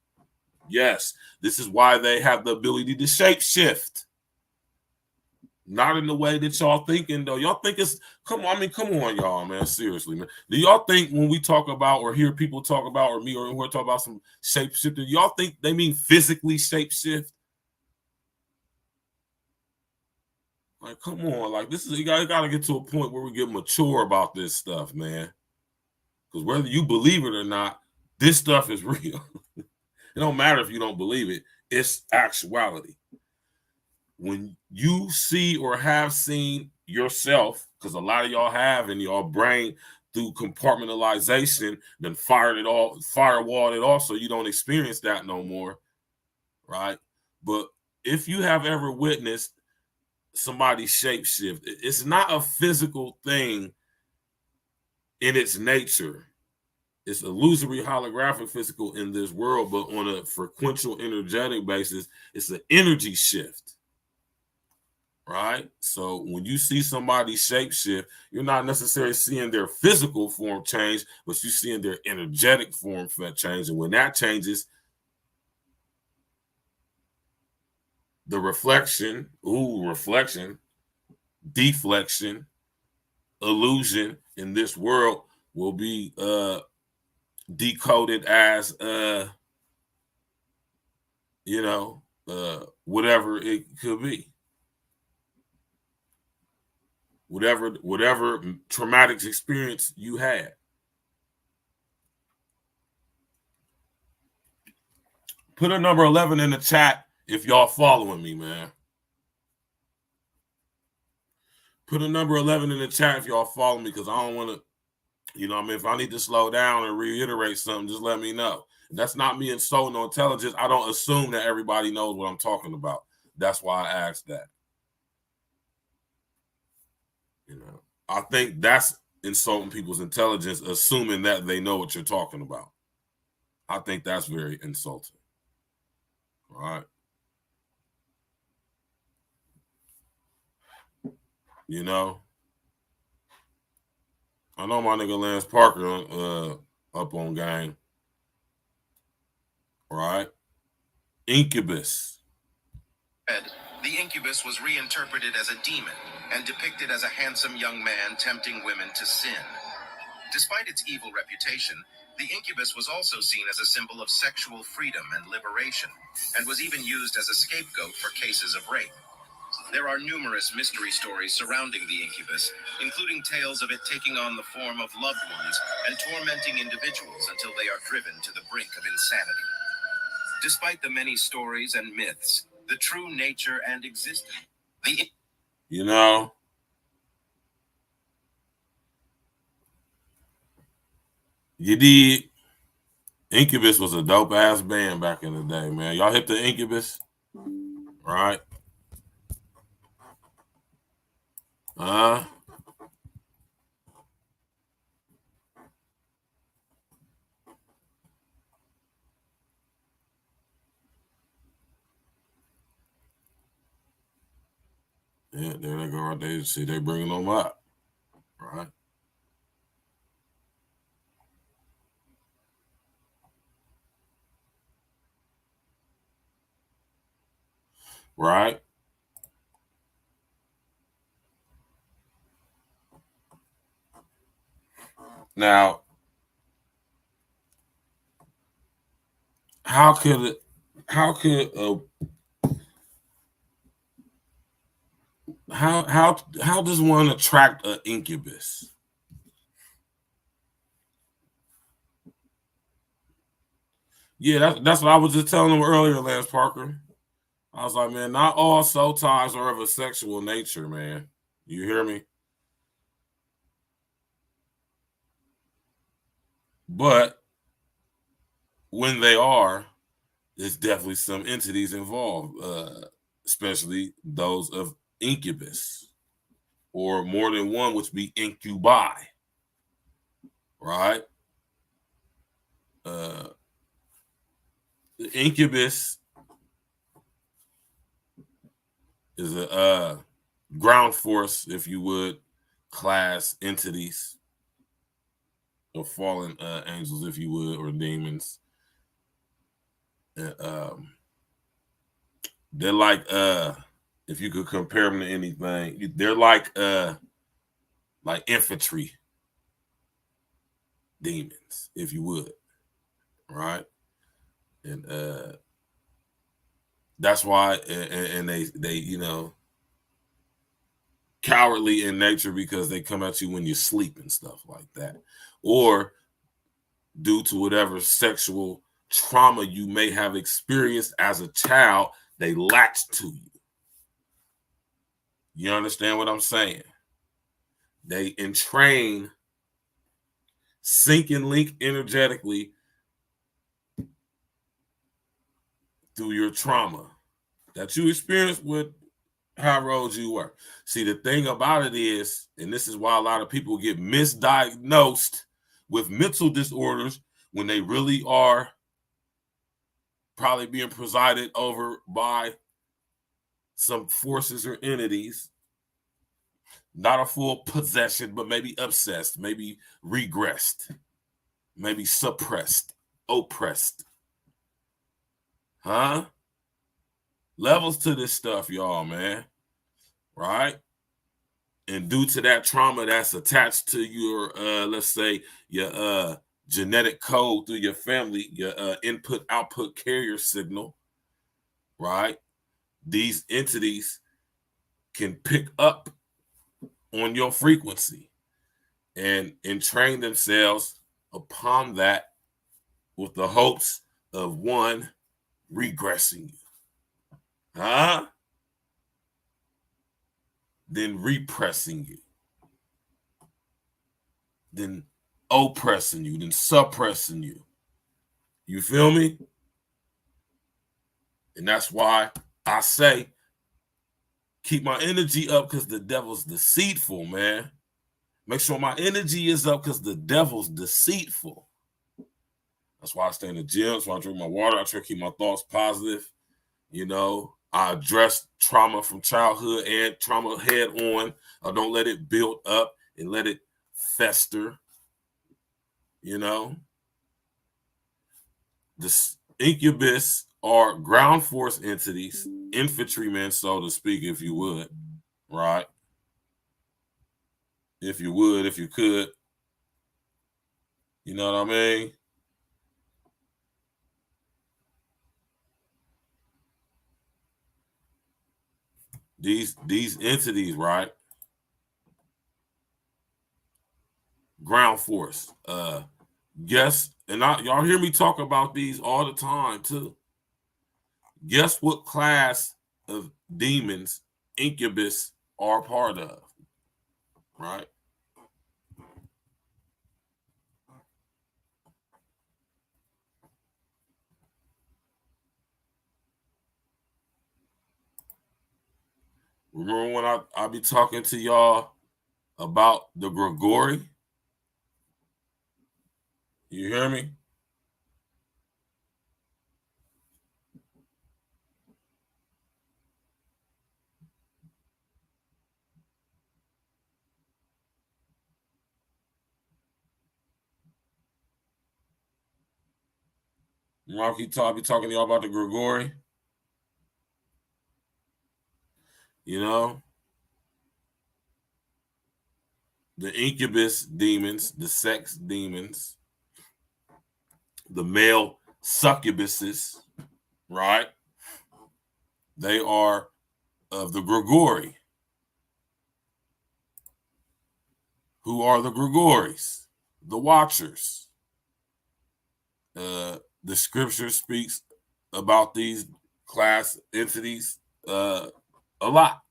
E: Yes, this is why they have the ability to shapeshift. Not in the way that y'all thinking, though. Y'all think it's, come on, y'all, man. Seriously, man. Do y'all think when we talk about, or hear people talk about, or me, or we're talking about some shapeshifting, y'all think they mean physically shapeshift? Like, come on, like, this is, you gotta get to a point where we get mature about this stuff, man. Because whether you believe it or not, this stuff is real. It don't matter if you don't believe it. It's actuality. When you see or have seen yourself, because a lot of y'all have in your brain through compartmentalization, then firewalled it off so you don't experience that no more, right? But if you have ever witnessed somebody shapeshift, it's not a physical thing in its nature. It's illusory, holographic, physical in this world, but on a frequential, energetic basis, it's an energy shift, right? So when you see somebody shapeshift, you're not necessarily seeing their physical form change, but you're seeing their energetic form change. And when that changes, the reflection, deflection, illusion in this world will be decoded as whatever it could be, whatever traumatic experience you had. Put a number 11 in the chat if y'all following me, man. Put a number 11 in the chat if y'all follow me, because I don't want to, if I need to slow down and reiterate something, just let me know. That's not me insulting on intelligence. I don't assume that everybody knows what I'm talking about. That's why I asked that. I think that's insulting people's intelligence, assuming that they know what you're talking about. I think that's very insulting. All right. I know my nigga Lance Parker up on game. Right? Incubus.
G: The incubus was reinterpreted as a demon and depicted as a handsome young man tempting women to sin. Despite its evil reputation, the incubus was also seen as a symbol of sexual freedom and liberation, and was even used as a scapegoat for cases of rape. There are numerous mystery stories surrounding the incubus, including tales of it taking on the form of loved ones and tormenting individuals until they are driven to the brink of insanity. Despite the many stories and myths, the true nature and existence,
E: you did. Incubus was a dope ass band back in the day, man. Y'all hit the Incubus, right? Yeah, there they go right there. See, they bringing them up, right? Right? Now, how could how does one attract an incubus? Yeah, that's what I was just telling them earlier, Lance Parker. I was like, man, not all soul ties are of a sexual nature, man. You hear me? But when they are, there's definitely some entities involved, especially those of incubus, or more than one, which be incubi, right? The incubus is a ground force, if you would, class entities, or fallen angels, if you would, or demons. They're like, if you could compare them to anything, they're like infantry demons, if you would, right? And that's why, and they you know, cowardly in nature because they come at you when you sleep and stuff like that, or due to whatever sexual trauma you may have experienced as a child, they latch to you. You understand what I'm saying? They entrain, sync and link energetically through your trauma that you experienced with however old you were. See, the thing about it is, and this is why a lot of people get misdiagnosed with mental disorders when they really are probably being presided over by some forces or entities, not a full possession, but maybe obsessed, maybe regressed, maybe suppressed, oppressed. Huh? Levels to this stuff, y'all, man. Right? And due to that trauma that's attached to your, let's say, your genetic code through your family, your input-output carrier signal, right? These entities can pick up on your frequency and train themselves upon that with the hopes of, one, regressing you. Huh? Then repressing you. Then oppressing you. Then suppressing you. You feel me? And that's why I say keep my energy up, because the devil's deceitful, man. Make sure my energy is up because the devil's deceitful. That's why I stay in the gym. That's why I drink my water. I try to keep my thoughts positive. You know, I address trauma from childhood and trauma head on. I don't let it build up and let it fester. You know, the incubus are ground force entities, infantrymen, so to speak, if you would, right? If you would, if you could. You know what I mean? These entities, right? Ground force. Guess, and y'all hear me talk about these all the time too. Guess what class of demons incubus are part of, right? Remember when I be talking to y'all about the Grigori? You hear me? Rocky Top, be talking to y'all about the Grigori. You know, the incubus demons, the sex demons, the male succubuses, right? They are of the Grigori. Who are the Grigoris? The Watchers. The scripture speaks about these class entities a lot.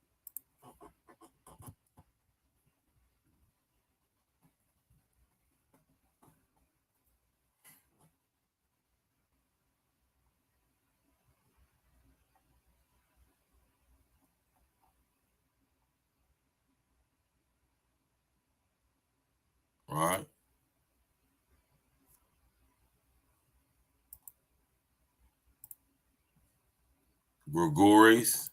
E: Right? Grigoris.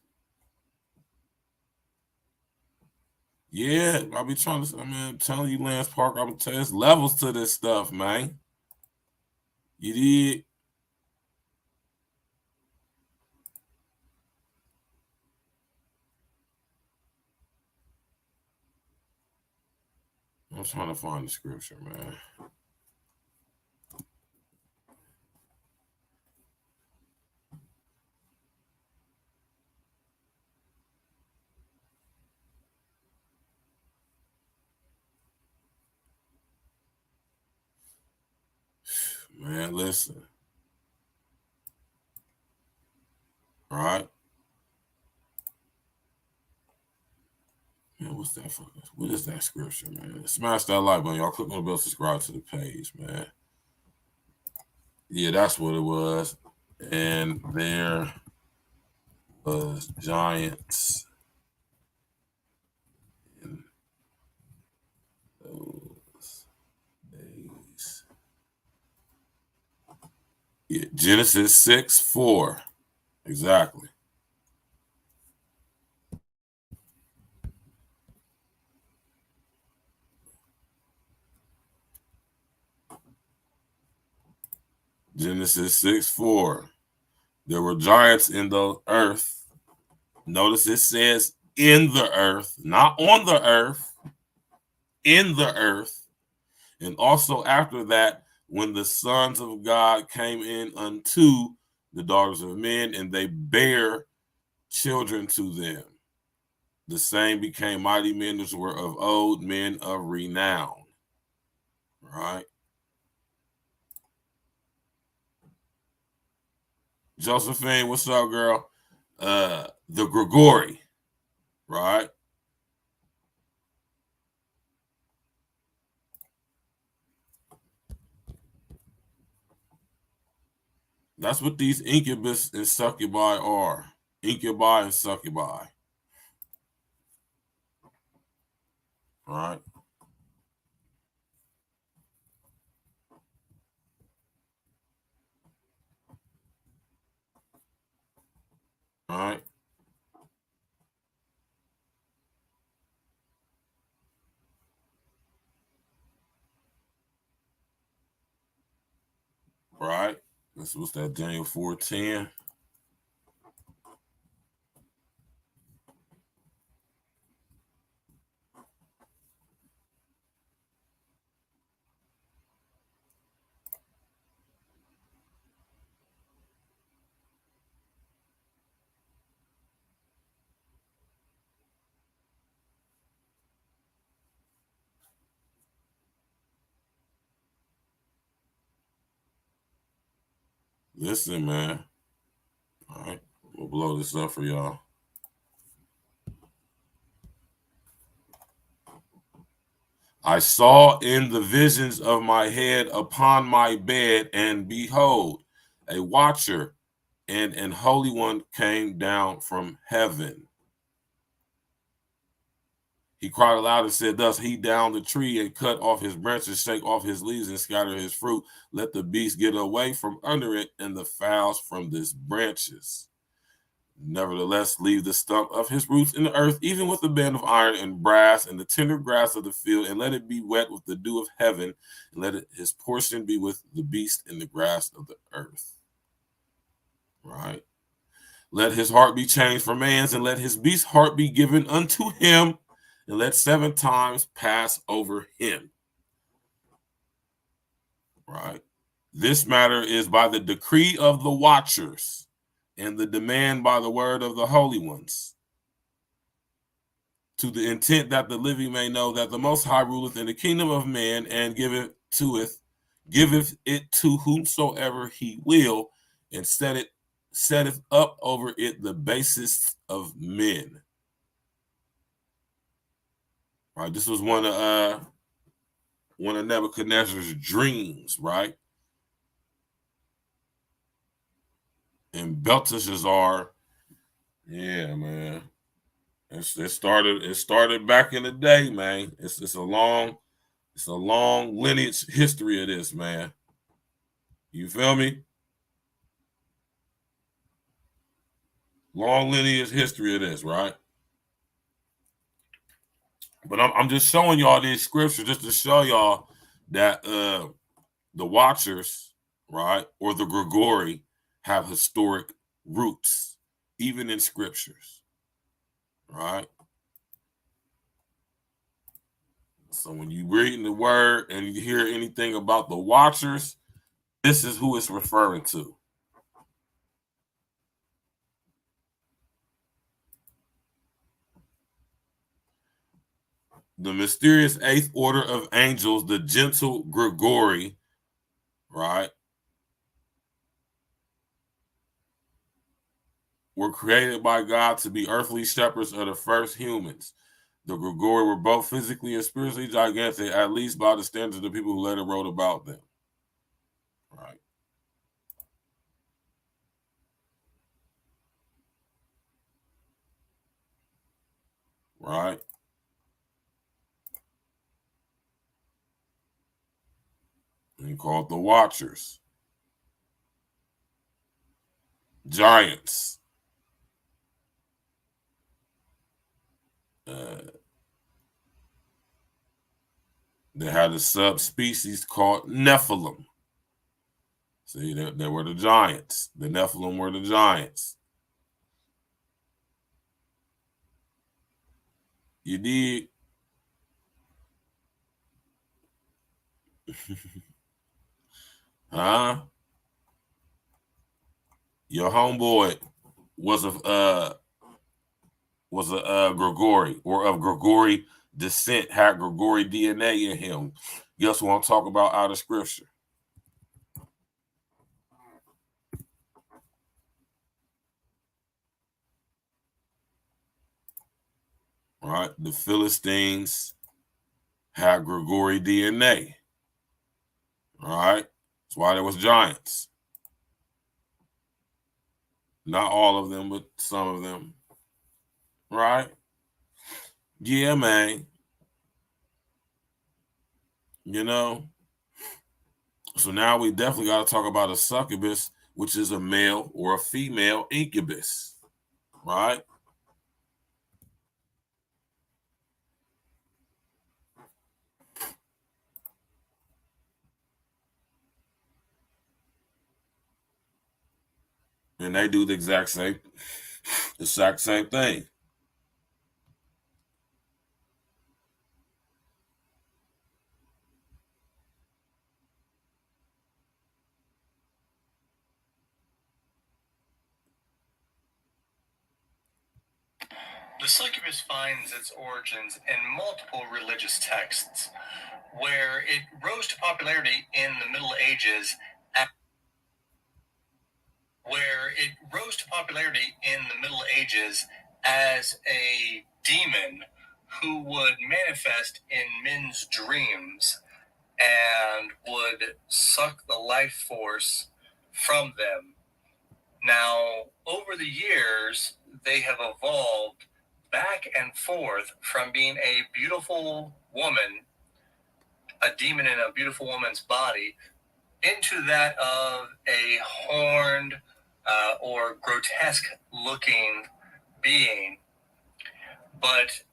E: Yeah, I'll be trying to, I'm telling you, Lance Parker, I'm telling you, there's levels to this stuff, man. You did. I'm trying to find the scripture, man. Man, listen. All right. Man, what's that fucking? What is that scripture, man? Smash that like button, y'all. Click on the bell, subscribe to the page, man. Yeah, that's what it was. And there was giants in those days. Yeah, Genesis 6:4. Exactly. Genesis 6:4. There were giants in the earth. Notice it says in the earth, not on the earth, in the earth. And also after that, when the sons of God came in unto the daughters of men, and they bare children to them, the same became mighty men which were of old, men of renown. Right? Josephine, what's up, girl? The Grigori, right? That's what these incubus and succubi are. Incubi and succubi. Right? Right? Right? This was that Daniel 4:10. Listen, man. All right. We'll blow this up for y'all. I saw in the visions of my head upon my bed, and behold, a watcher and an holy one came down from heaven. He cried aloud and said, thus, heat down the tree and cut off his branches, shake off his leaves and scatter his fruit. Let the beast get away from under it and the fowls from its branches. Nevertheless, leave the stump of his roots in the earth, even with the band of iron and brass and the tender grass of the field, and let it be wet with the dew of heaven, and let his portion be with the beast in the grass of the earth. right? Let his heart be changed for man's, and let his beast's heart be given unto him, and let 7 times pass over him. Right? This matter is by the decree of the watchers, and the demand by the word of the holy ones, to the intent that the living may know that the Most High ruleth in the kingdom of man, and giveth it to whomsoever he will, and setteth up over it the basis of men. Right, this was one of Nebuchadnezzar's dreams, right? And Belteshazzar, yeah, man. It started back in the day, man. It's a long lineage history of this, man. You feel me? Long lineage history of this, right? But I'm just showing y'all these scriptures just to show y'all that the Watchers, right, or the Grigori have historic roots, even in scriptures, right? So when you read the word and you hear anything about the Watchers, this is who it's referring to. The mysterious 8th order of angels, the gentle Grigori, right, were created by God to be earthly shepherds of the first humans. The Grigori were both physically and spiritually gigantic, at least by the standards of the people who later wrote about them. Right. Right. And called the Watchers. Giants. They had a subspecies called Nephilim. See, they were the giants. The Nephilim were the giants. You dig? Huh? Your homeboy was a Grigori, or of Grigori descent, had Grigori DNA in him. Guess what I'm talking about out of scripture? Right? The Philistines had Grigori DNA. Right? That's why there was giants. Not all of them, but some of them. Right? Yeah, man. You know? So now we definitely got to talk about a succubus, which is a male or a female incubus. Right? And they do the exact same thing.
F: The succubus finds its origins in multiple religious texts, where it rose to popularity in the Middle Ages as a demon who would manifest in men's dreams and would suck the life force from them. Now, over the years, they have evolved back and forth from being a beautiful woman, a demon in a beautiful woman's body, into that of a horned or grotesque-looking being. But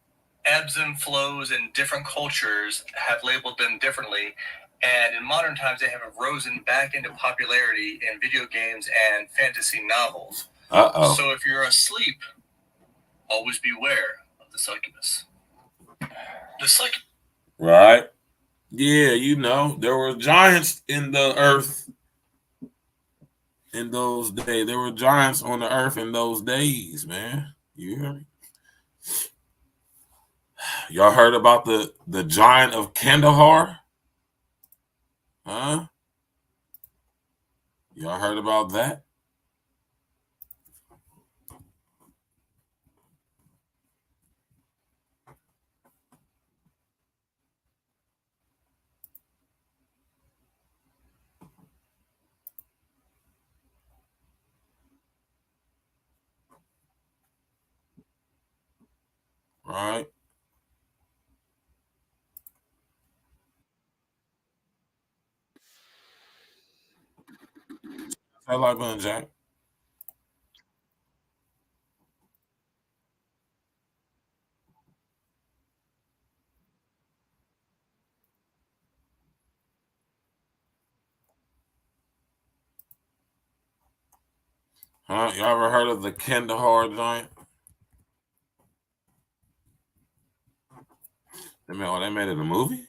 F: ebbs and flows in different cultures have labeled them differently, And in modern times, they have risen back into popularity in video games and fantasy novels. So if you're asleep, always beware of the succubus. The succubus.
E: Right. Yeah, you know, there were giants in the earth in those days. There were giants on the earth in those days, man. You hear me? Y'all heard about the giant of Kandahar? Huh? Y'all heard about that? Right? I like going, Jack. Huh? Y'all ever heard of the Kandahar giant? They made it a movie?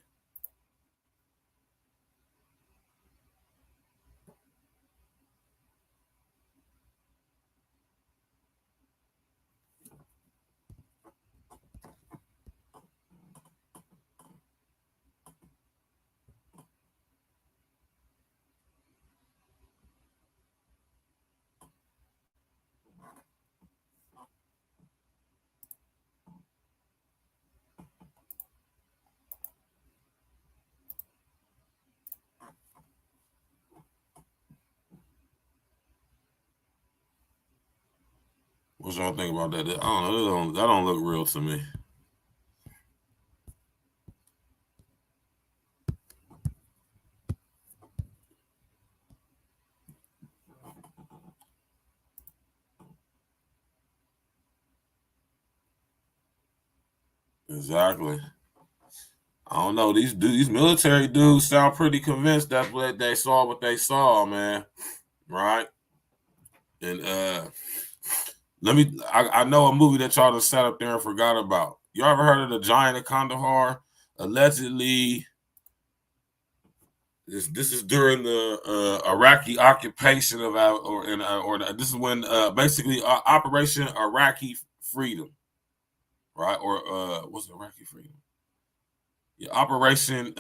E: What y'all think about that? I don't know. That don't look real to me. Exactly. I don't know. These military dudes sound pretty convinced that's what they saw, man. Right? And I know a movie that y'all just sat up there and forgot about. Y'all ever heard of the Giant of Kandahar? Allegedly, this is during the Iraqi occupation of this is when basically Operation Iraqi Freedom, right? Or what's Iraqi Freedom? Yeah, Operation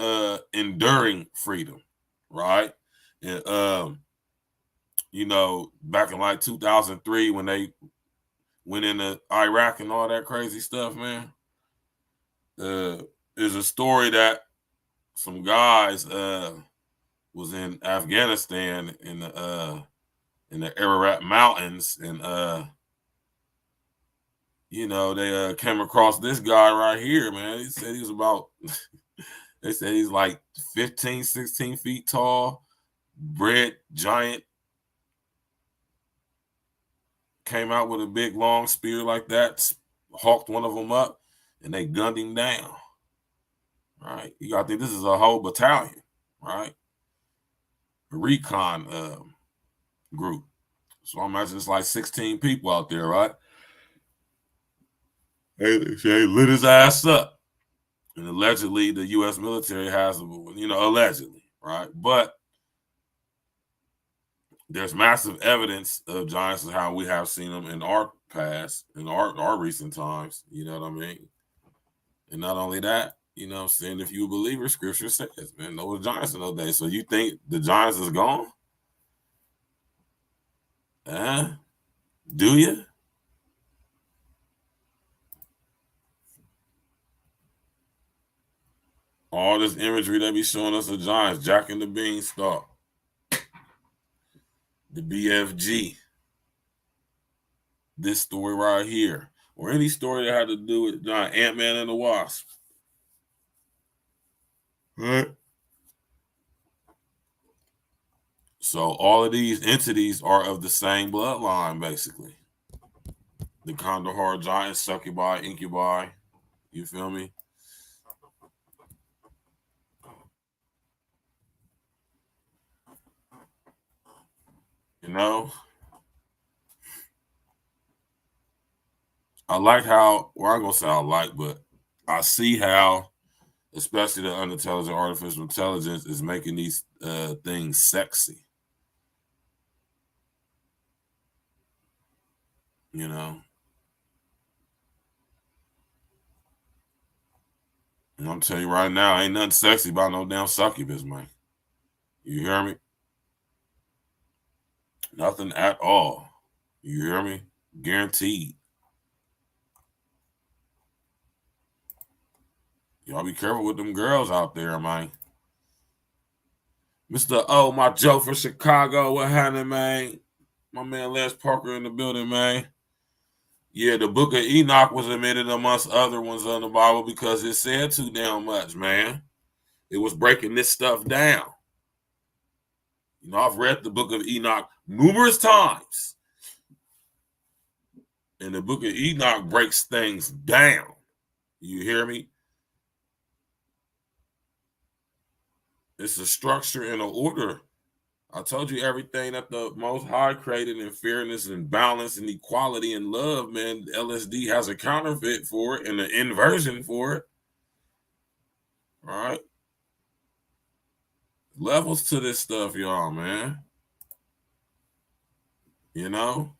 E: Enduring Freedom, right? And you know, back in like 2003 when they went into Iraq and all that crazy stuff, man. There's a story that some guys was in Afghanistan in the Ararat Mountains, and you know, they came across this guy right here, man. He said he was about they said he's like 15, 16 feet tall, red giant. Came out with a big long spear like that, hawked one of them up, and they gunned him down. Right? You got to think this is a whole battalion, right? A recon group. So I imagine it's like 16 people out there, right? They lit his ass up. And allegedly, the U.S. military has, you know, allegedly, right? But there's massive evidence of giants and how we have seen them in our past, in our recent times. You know what I mean? And not only that, you know what I'm saying, if you a believer, scripture says, man, no giants in those days. So you think the giants is gone? Do you? All this imagery they be showing us of giants, Jack and the Beanstalk, the BFG, this story right here, or any story that had to do with Ant-Man and the Wasp. Right? So all of these entities are of the same bloodline, basically. The Kandahar giants, succubi, incubi. You feel me? You know, I like how, well, I'm going to say I like, but I see how, especially the unintelligent artificial intelligence is making these things sexy. You know? And I'm telling you right now, ain't nothing sexy about no damn succubus, man. You hear me? Nothing at all. You hear me? Guaranteed. Y'all be careful with them girls out there, man. Mr. O, my Joe from Chicago, what happening, man? My man Les Parker in the building, man. Yeah, the book of Enoch was omitted amongst other ones on the Bible because it said too damn much, man. It was breaking this stuff down. You know, I've read the book of Enoch numerous times. And the book of Enoch breaks things down. You hear me? It's a structure and an order. I told you everything that the Most High created in fairness and balance and equality and love, man. LSD has a counterfeit for it and an inversion for it. All right? Levels to this stuff, y'all, man. You know?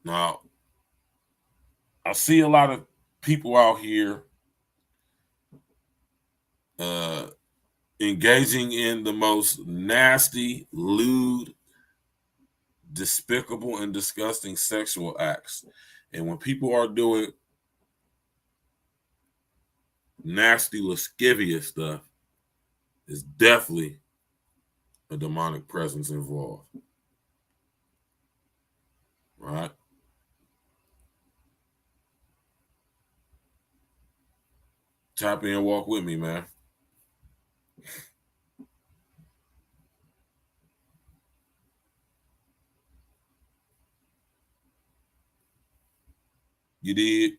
E: Now, I see a lot of people out here engaging in the most nasty, lewd, despicable, and disgusting sexual acts. And when people are doing nasty, lascivious stuff, there's definitely a demonic presence involved. Right? Tap in and walk with me, man. You did.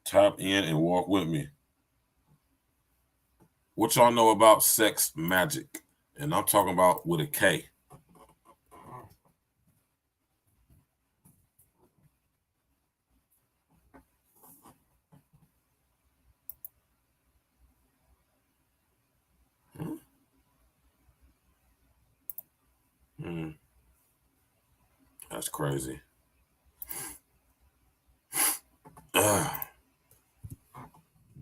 E: Tap in and walk with me. What y'all know about sex magic? And I'm talking about with a K. That's crazy.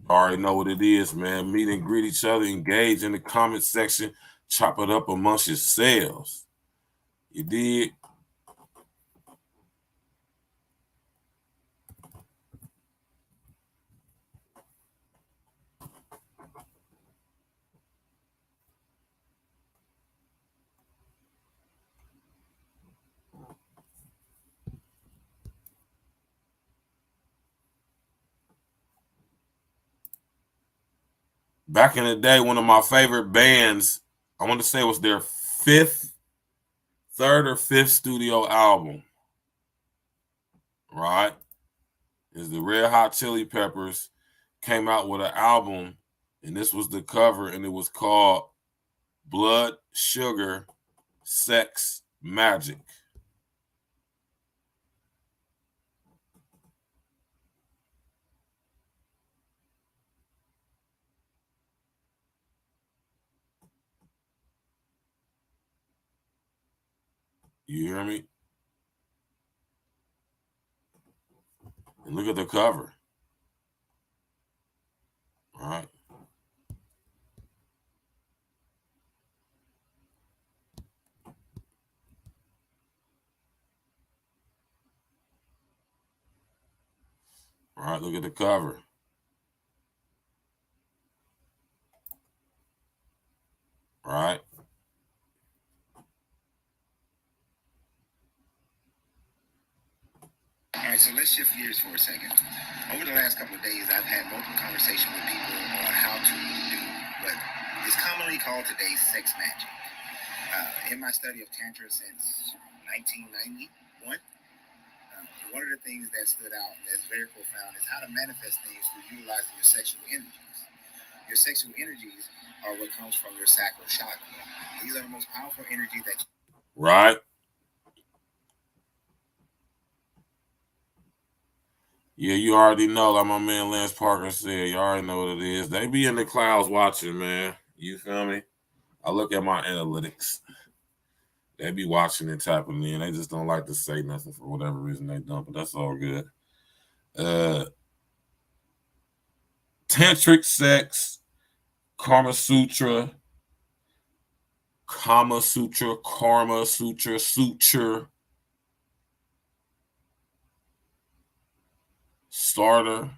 E: Already know what it is, man. Meet and greet each other, engage in the comment section, chop it up amongst yourselves. You did. Back in the day, one of my favorite bands, I want to say it was their third or fifth studio album, right? Is the Red Hot Chili Peppers came out with an album, and this was the cover, and it was called Blood, Sugar, Sex, Magic. You hear me? And look at the cover. All right. All right, look at the cover. All right.
G: All right, so let's shift gears for a second. Over the last couple of days, I've had multiple conversations with people on how to do what is commonly called today sex magic. In my study of Tantra since 1991, one of the things that stood out and that's very profound is how to manifest things through utilizing your sexual energies. Your sexual energies are what comes from your sacral chakra. These are the most powerful energy that.
E: Right. Yeah, you already know, like my man Lance Parker said, you already know what it is. They be in the clouds watching, man. You feel me? I look at my analytics. They be watching and tapping in. They just don't like to say nothing for whatever reason they don't, but that's all good. Tantric sex, Karma Sutra, Suture, starter,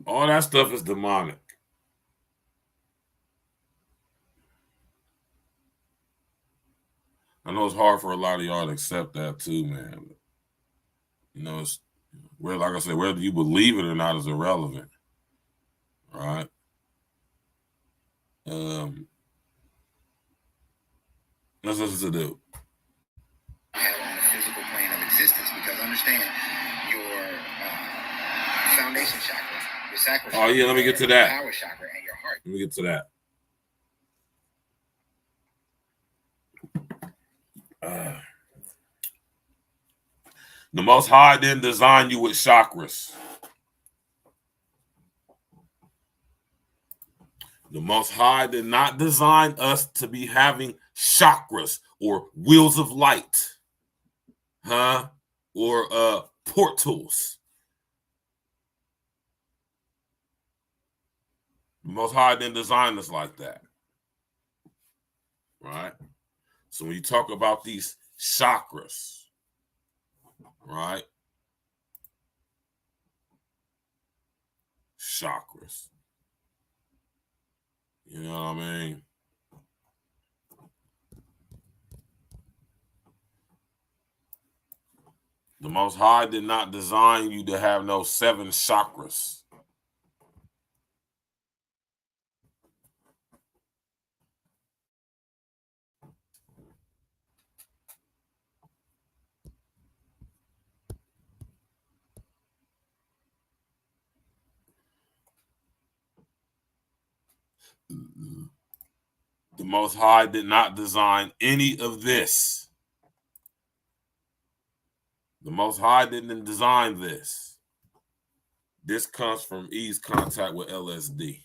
E: all that stuff is demonic. I know it's hard for a lot of y'all to accept that too, man. You know, it's where, like I said, whether you believe it or not is irrelevant, right? That's what to do.
G: Have on the physical plane of existence, because understand your foundation chakra, your sacral chakra.
E: Oh yeah, let me get to that.
G: Power chakra and your heart.
E: Let me get to that. The Most High didn't design you with chakras. The Most High did not design us to be having chakras or wheels of light, or portals. The Most High didn't design us like that, right? So when you talk about these chakras, right? Chakras. You know what I mean? The Most High did not design you to have no 7 chakras. The Most High did not design any of this. The Most High didn't design this. This comes from E's contact with LSD.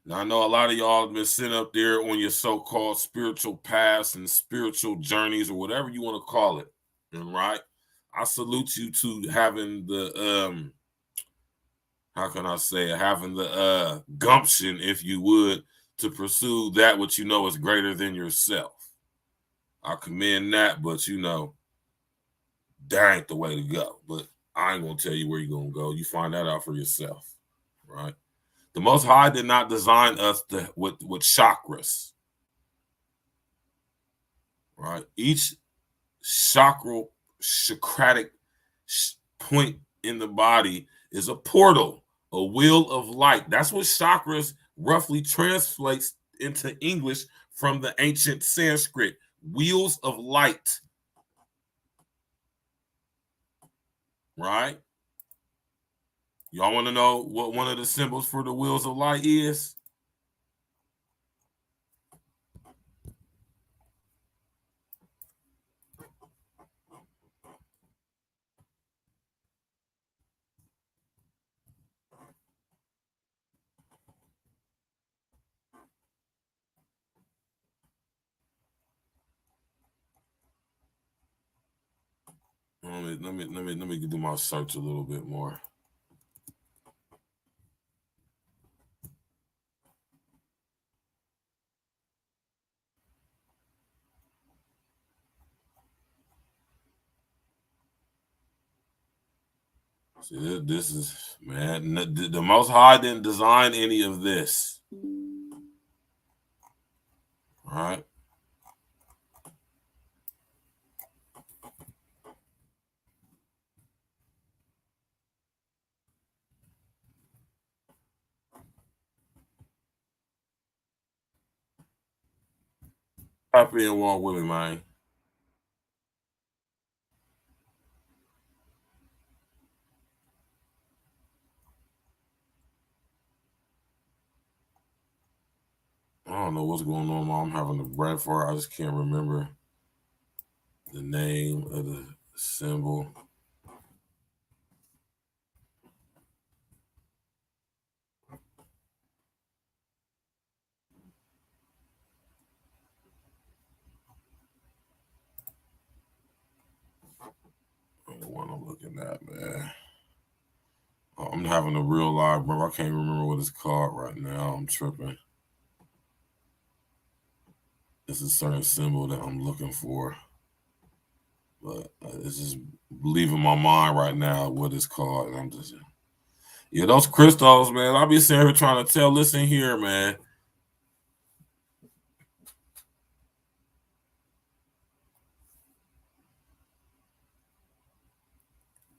E: Now, I know a lot of y'all have been sitting up there on your so-called spiritual paths and spiritual journeys or whatever you want to call it. And right? I salute you to having the, how can I say it, having the gumption, if you would, to pursue that which you know is greater than yourself. I commend that, but you know, that ain't the way to go. But I ain't gonna tell you where you're gonna go. You find that out for yourself, right? The Most High did not design us with chakras, right? Each chakratic point in the body is a portal, a wheel of light. That's what chakras roughly translates into English from the ancient Sanskrit. Wheels of light, right? Y'all want to know what one of the symbols for the wheels of light is? Let me do my search a little bit more. See, this is, man, the Most High didn't design any of this. All right. Happy and walk with me, man. I don't know what's going on, Mom. I'm having a brain fart. I just can't remember the name of the symbol. The one I'm looking at, man. I'm having a real live, bro. I can't remember what it's called right now. I'm tripping. It's a certain symbol that I'm looking for, but it's just leaving my mind right now what it's called. And I'm just, yeah, those crystals, man. I'll be sitting here trying to tell. Listen here, man.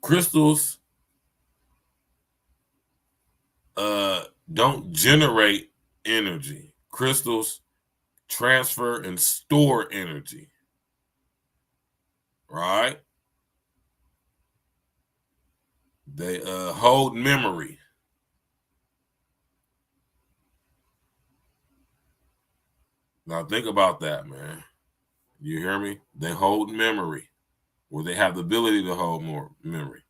E: Crystals don't generate energy. Crystals transfer and store energy. Right? They hold memory. Now think about that, man. You hear me? They hold memory, or they have the ability to hold more memory.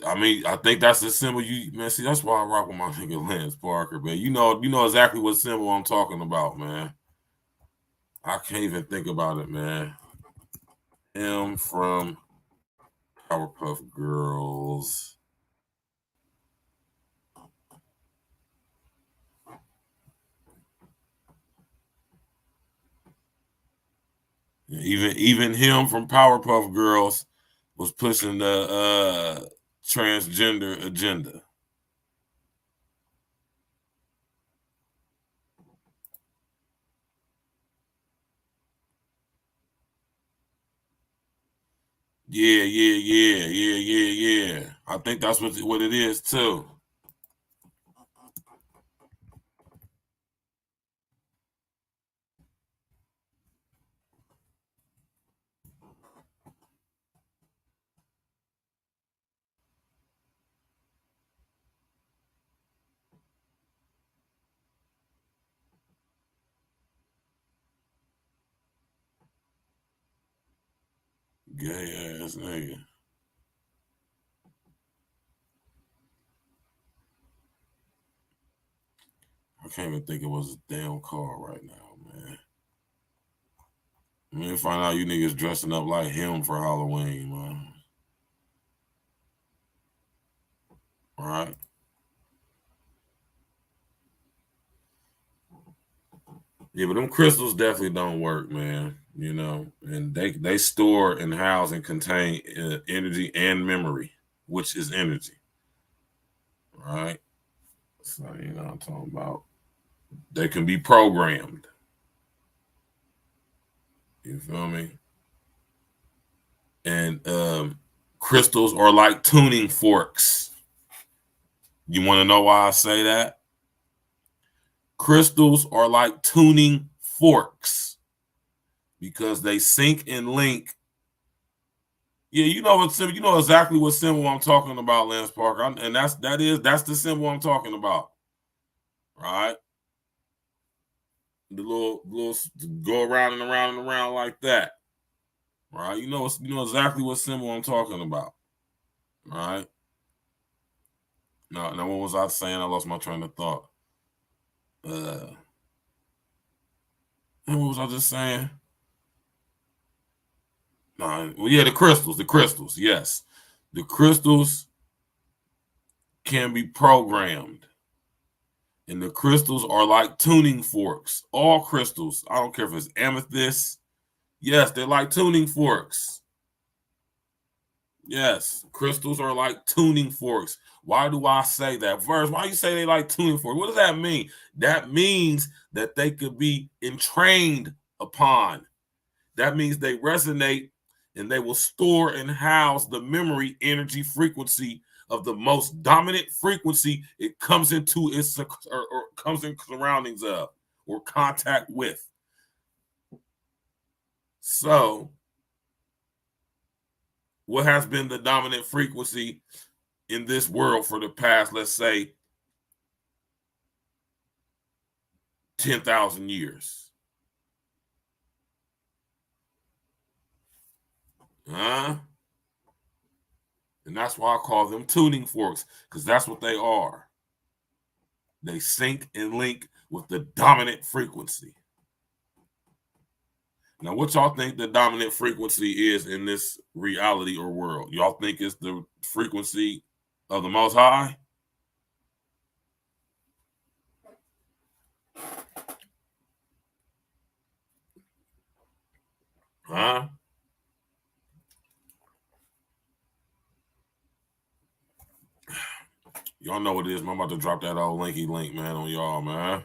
E: I mean, I think that's the symbol man. See, that's why I rock with my nigga Lance Parker, man. You know exactly what symbol I'm talking about, man. I can't even think about it, man. Him from Powerpuff Girls. Even him from Powerpuff Girls was pushing the transgender agenda. Yeah. I think that's what it is too. Gay ass nigga. I can't even think it was a damn car right now, man. I mean, find out you niggas dressing up like him for Halloween, man. All right. Yeah, but them crystals definitely don't work, man. You know, and they store and house and contain energy and memory, which is energy. Right? So, you know what I'm talking about. They can be programmed. You feel me? And crystals are like tuning forks. You want to know why I say that? Crystals are like tuning forks because they sync and link. Yeah, you know exactly what symbol I'm talking about, Lance Parker, and that's the symbol I'm talking about, right? The little go around and around and around like that, right? You know exactly what symbol I'm talking about, right? Now what was I saying? I lost my train of thought. And what was I just saying? Well, yeah, the crystals, yes. The crystals can be programmed. And the crystals are like tuning forks. All crystals, I don't care if it's amethyst. Yes, they're like tuning forks. Yes, crystals are like tuning forks. Why do I say that? First, why you say they like tuning forks? What does that mean? That means that they could be entrained upon. That means they resonate and they will store and house the memory energy frequency of the most dominant frequency it comes into its or comes in surroundings of or contact with. So, what has been the dominant frequency in this world for the past, let's say, 10,000 years. And that's why I call them tuning forks, because that's what they are. They sync and link with the dominant frequency. Now, what y'all think the dominant frequency is in this reality or world? Y'all think it's the frequency of the Most High? Huh? Y'all know what it is, man. I'm about to drop that old linky link, man, on y'all, man.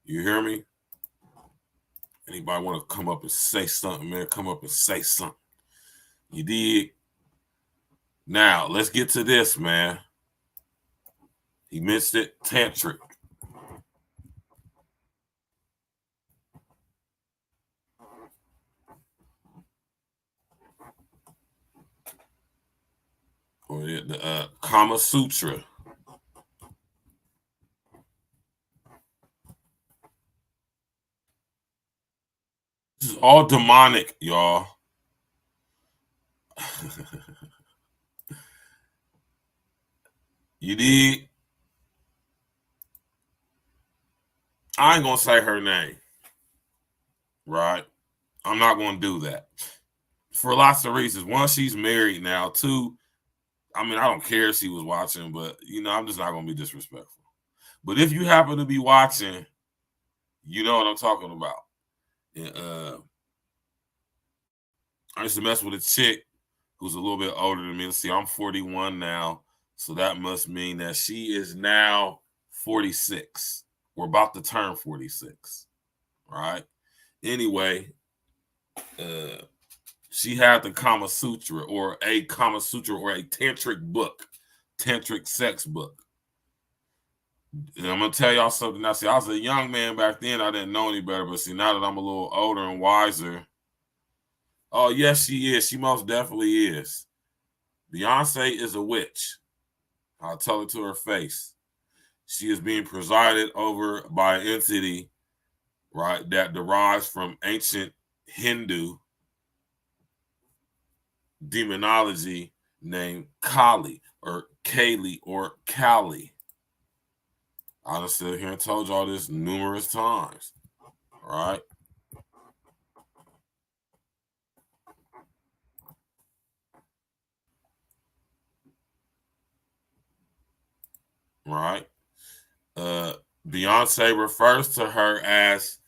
E: You hear me? Anybody want to come up and say something, man? Come up and say something. You dig? Now, let's get to this, man. He missed it. Tantric. Or the Kama Sutra. This is all demonic, y'all. You dig? I ain't gonna say her name, right? I'm not gonna do that for lots of reasons. One, she's married now. Two, I mean, I don't care if she was watching, but I'm just not gonna be disrespectful. But if you happen to be watching, you know what I'm talking about. And, I used to mess with a chick who's a little bit older than me. Let's see, I'm 41 now, so that must mean that she is now 46. We're about to turn 46, right? Anyway, she had the Kama Sutra or a tantric book, tantric sex book. And I'm gonna tell y'all something now. See, I was a young man back then. I didn't know any better, but see, now that I'm a little older and wiser, oh yes, she is. She most definitely is. Beyonce is a witch. I'll tell it to her face. She is being presided over by an entity, right, that derives from ancient Hindu demonology named Kali or Kali or Kali. I've stood here and told y'all this numerous times, right? Right? Beyonce refers to her as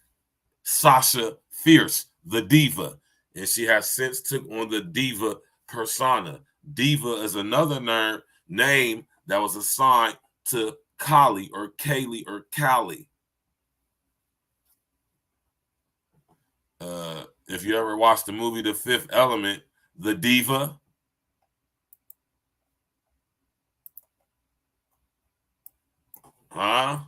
E: Sasha Fierce, the diva, and she has since took on the diva persona. Diva is another name that was assigned to Kali or Kaylee or Kali. If you ever watched the movie The Fifth Element, the diva, huh?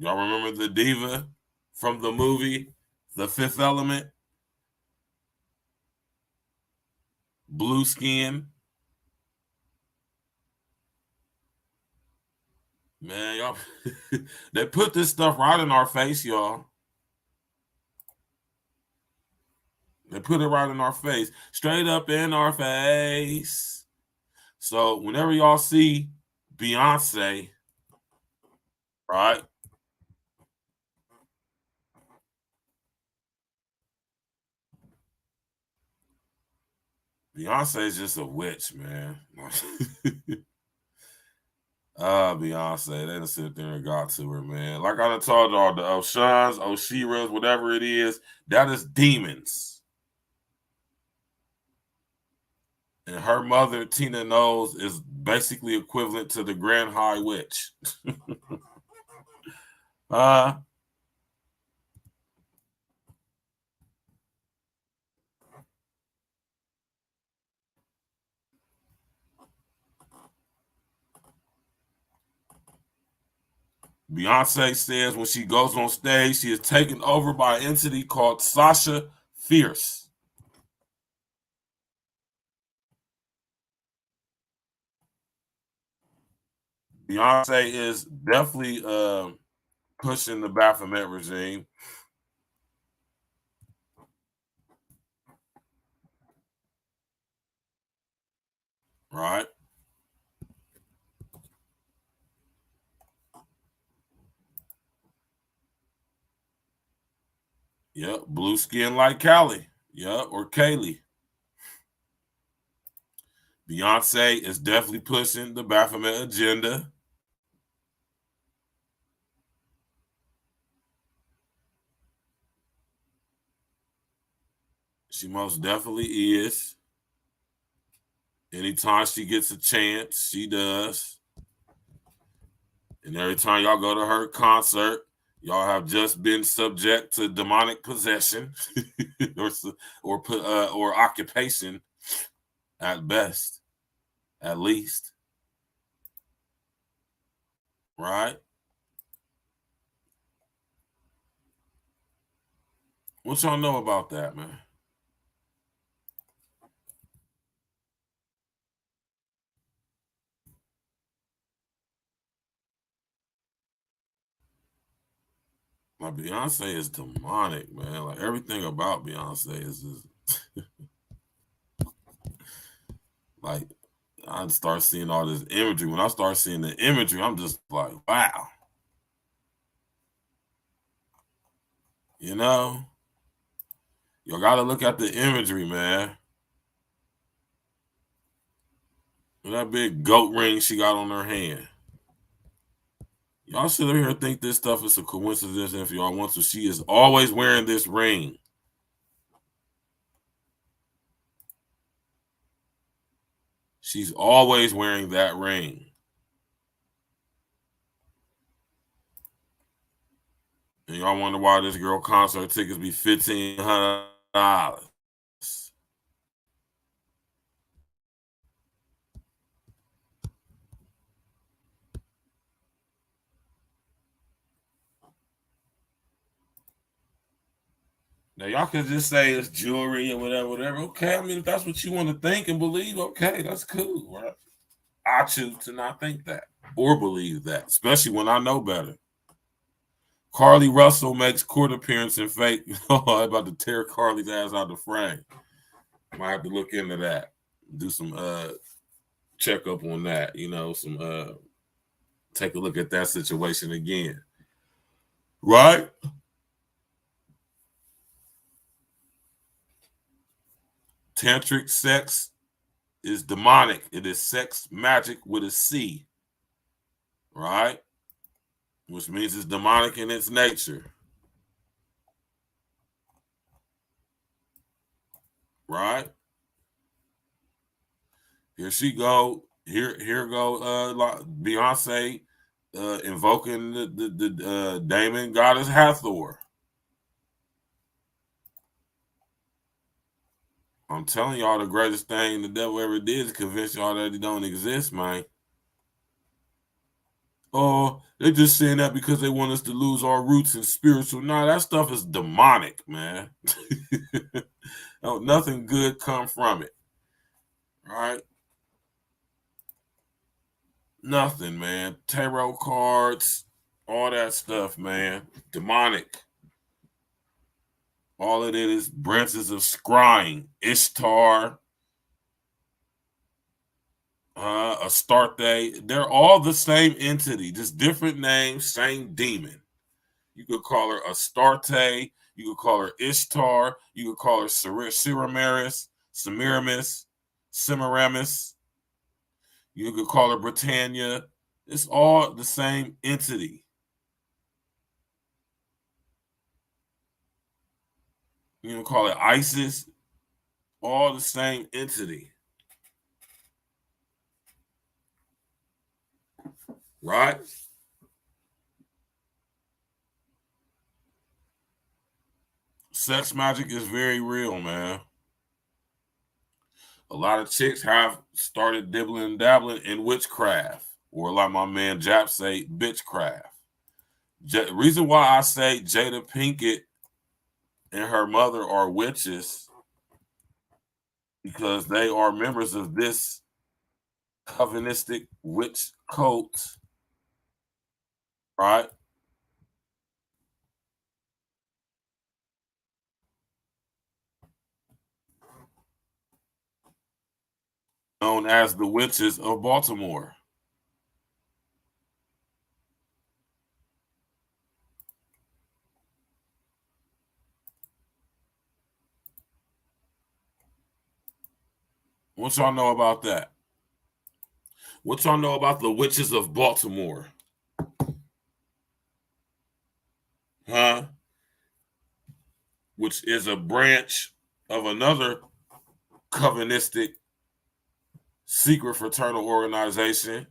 E: Y'all remember the diva from the movie The Fifth Element? Blue skin. Man, y'all, they put this stuff right in our face, y'all. They put it right in our face, straight up in our face. So whenever y'all see Beyonce, right? Beyonce is just a witch, man. Beyonce, they done sit there and got to her, man. Like I done told y'all, the Oshans, Oshiras, whatever it is, that is demons. And her mother, Tina Knowles, is basically equivalent to the Grand High Witch. Beyonce says when she goes on stage, she is taken over by an entity called Sasha Fierce. Beyonce is definitely pushing the Baphomet regime. Right? Yep, blue skin like Callie. Yep, or Kaylee. Beyonce is definitely pushing the Baphomet agenda. She most definitely is. Anytime she gets a chance, she does. And every time y'all go to her concert, y'all have just been subject to demonic possession or occupation at best, at least. Right? What y'all know about that, man? Like, Beyonce is demonic, man. Like, everything about Beyonce is just like, I start seeing all this imagery. When I start seeing the imagery, I'm just like, wow. You know? You got to look at the imagery, man. And that big goat ring she got on her hand. Y'all sit over here and think this stuff is a coincidence if y'all want to. She is always wearing this ring. She's always wearing that ring. And y'all wonder why this girl concert tickets be $1,500. Now, y'all can just say it's jewelry and whatever. Okay, I mean, if that's what you want to think and believe, okay, that's cool, right? I choose to not think that or believe that, especially when I know better. Carly Russell makes court appearance in fake. I'm about to tear Carly's ass out of the frame. Might have to look into that. Do some checkup on that. You know, some take a look at that situation again. Right? Tantric sex is demonic. It is sex magic with a C. Right? Which means it's demonic in its nature. Right? Here she go. Here go Beyonce invoking the Damon goddess Hathor. I'm telling y'all, the greatest thing the devil ever did is convince y'all that it don't exist, man. Oh, they're just saying that because they want us to lose our roots in spiritual. Nah, that stuff is demonic, man. No, nothing good come from it. Right? Nothing, man. Tarot cards, all that stuff, man. Demonic. All of it is branches of scrying, Ishtar, Astarte. They're all the same entity, just different names, same demon. You could call her Astarte. You could call her Ishtar. You could call her Semiramis. You could call her Britannia. It's all the same entity. You can call it ISIS. All the same entity. Right? Sex magic is very real, man. A lot of chicks have started dibbling and dabbling in witchcraft, or like my man Jap say, bitchcraft. Reason why I say Jada Pinkett and her mother are witches because they are members of this Covenantistic witch cult, right? Known as the Witches of Baltimore. What y'all know about that? What y'all know about the Witches of Baltimore? Huh? Which is a branch of another Covenantistic secret fraternal organization,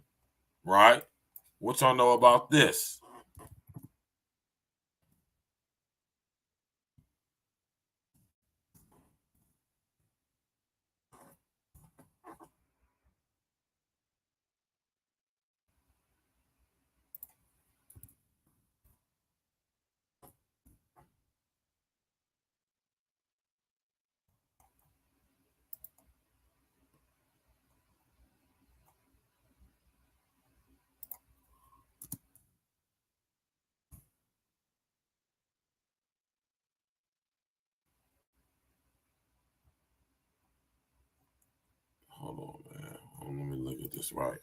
E: right? What y'all know about this? Hold on, man. Let me look at this right.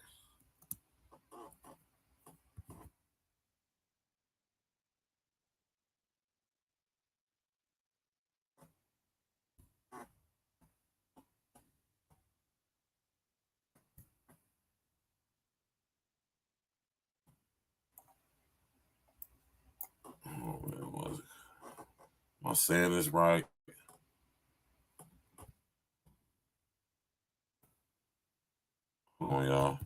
E: Oh, man, was it? Am I saying this right? Hold on, y'all.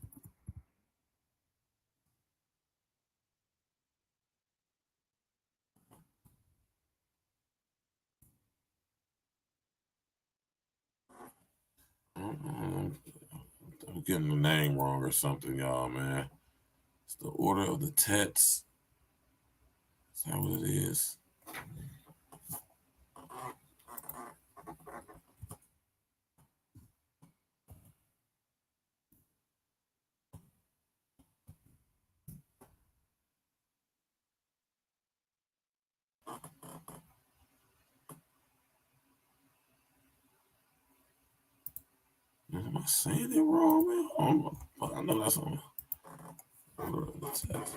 E: I'm getting the name wrong or something, y'all, man. It's the Order of the Tets. Is that what it is? Am I saying it wrong, man? I know that's on Order of the Tets.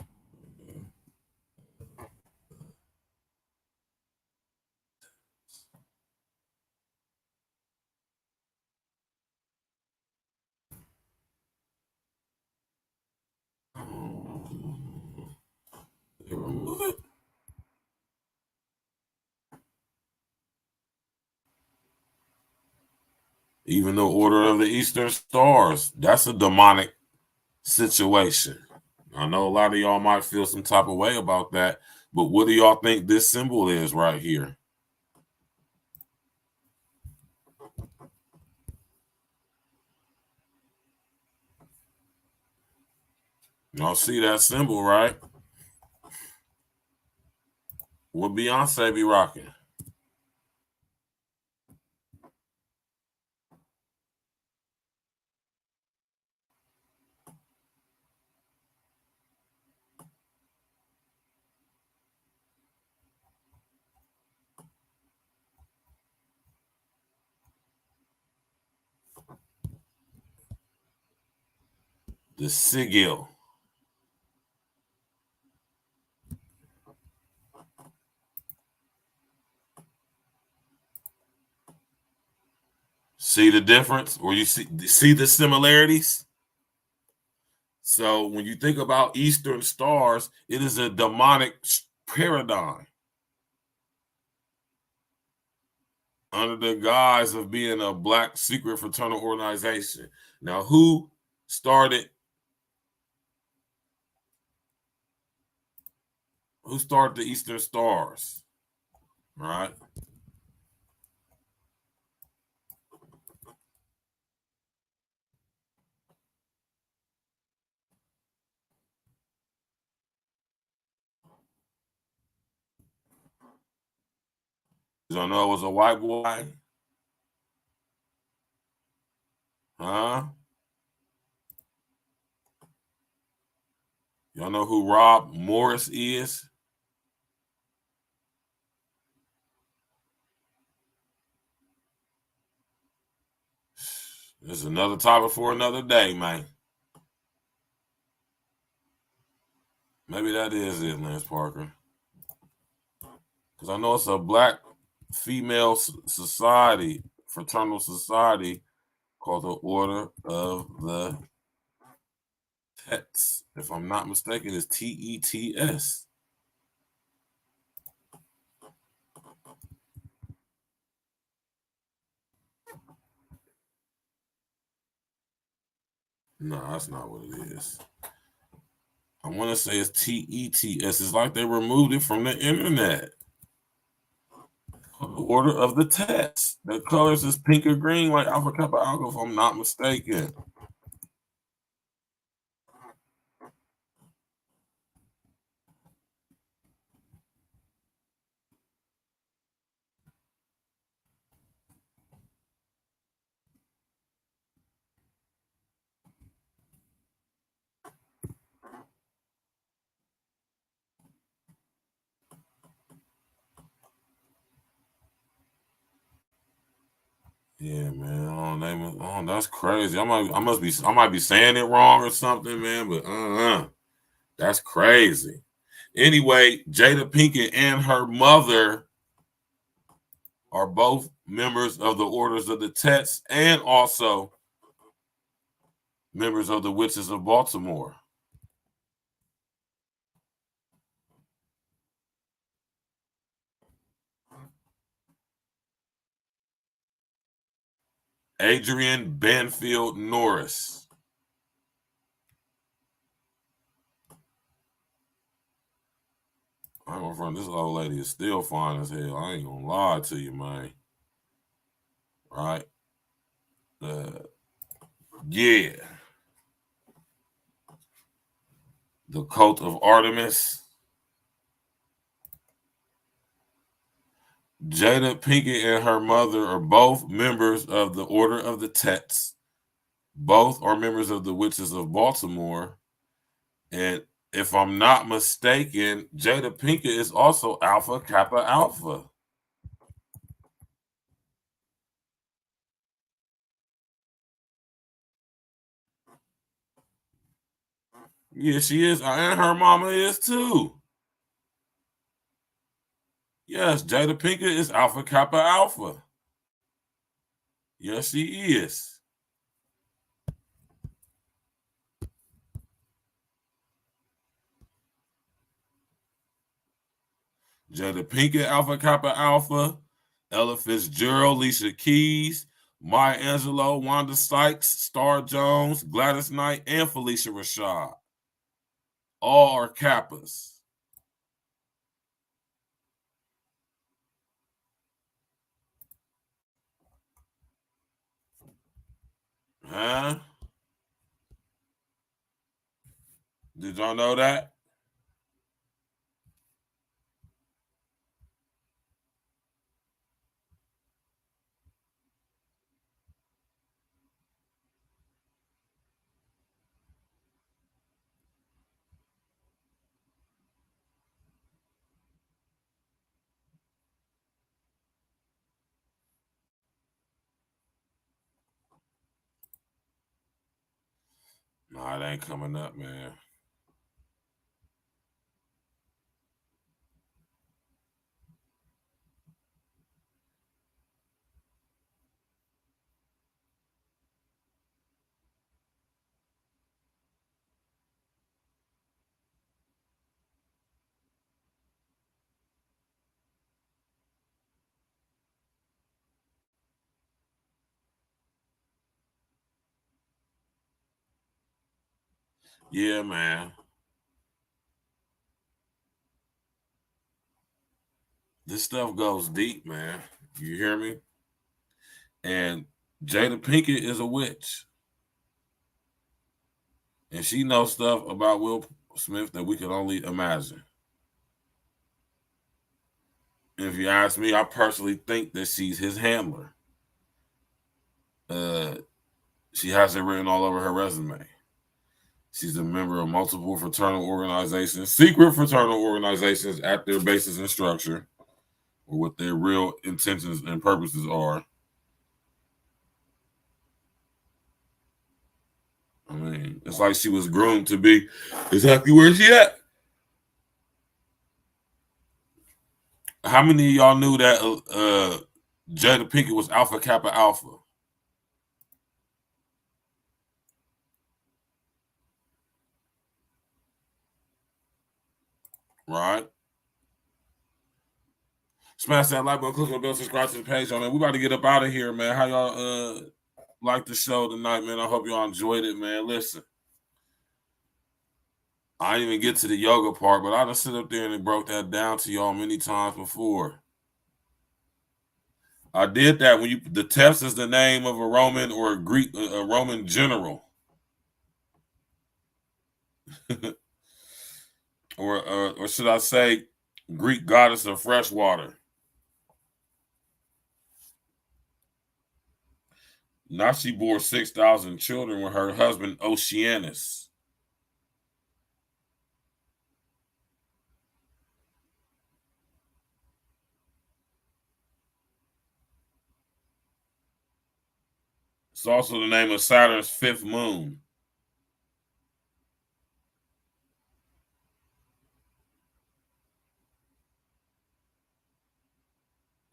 E: They remove it. Even the Order of the Eastern Stars, that's a demonic situation. I know a lot of y'all might feel some type of way about that, but what do y'all think this symbol is right here? Y'all see that symbol, right? What Beyonce be rocking? The sigil. See the difference? Or you see the similarities? So when you think about Eastern stars, it is a demonic paradigm under the guise of being a black secret fraternal organization. Now, who started the Eastern Stars? Right? Y'all know it was a white boy? Huh? Y'all know who Rob Morris is? This is another topic for another day, man. Maybe that is it, Lance Parker. Because I know it's a black female society, fraternal society called the Order of the Tets. If I'm not mistaken, it's TETS. No, that's not what it is. I want to say it's TETS. It's like they removed it from the internet. The Order of the Tets. The colors is pink or green, like Alpha Kappa Alpha, if I'm not mistaken. Yeah, man. Oh, that's crazy. I might be saying it wrong or something, man. But that's crazy. Anyway, Jada Pinkett and her mother are both members of the Orders of the Tets and also members of the Witches of Baltimore. Adrienne Banfield Norris. I'm in front. This old lady is still fine as hell. I ain't gonna lie to you, man. Right? Yeah. The Cult of Artemis. Jada Pinkett and her mother are both members of the Order of the Tets. Both are members of the Witches of Baltimore. And if I'm not mistaken, Jada Pinkett is also Alpha Kappa Alpha. Yeah, she is. And her mama is too. Yes, Jada Pinkett is Alpha Kappa Alpha. Yes, she is. Jada Pinkett, Alpha Kappa Alpha. Ella Fitzgerald, Alicia Keys, Maya Angelou, Wanda Sykes, Star Jones, Gladys Knight, and Felicia Rashad. All are Kappas. Huh? Did y'all know that? Nah, it ain't coming up, man. Yeah, man. This stuff goes deep, man. You hear me? And Jada Pinkett is a witch. And she knows stuff about Will Smith that we can only imagine. If you ask me, I personally think that she's his handler. She has it written all over her resume. She's a member of multiple fraternal organizations, secret fraternal organizations at their basis and structure, or what their real intentions and purposes are. I mean, it's like she was groomed to be exactly where she at. How many of y'all knew that Jada Pinkett was Alpha Kappa Alpha? Right? Smash that like button, click on the bell, subscribe to the page on it. We about to get up out of here, man. How y'all like the show tonight, man? I hope y'all enjoyed it, man. Listen, I didn't even get to the yoga part, but I done sit up there and broke that down to y'all many times before. I did that when the test is the name of a Roman or a Greek, a Roman general. or should I say Greek goddess of fresh water. Now she bore 6,000 children with her husband Oceanus. It's also the name of Saturn's fifth moon.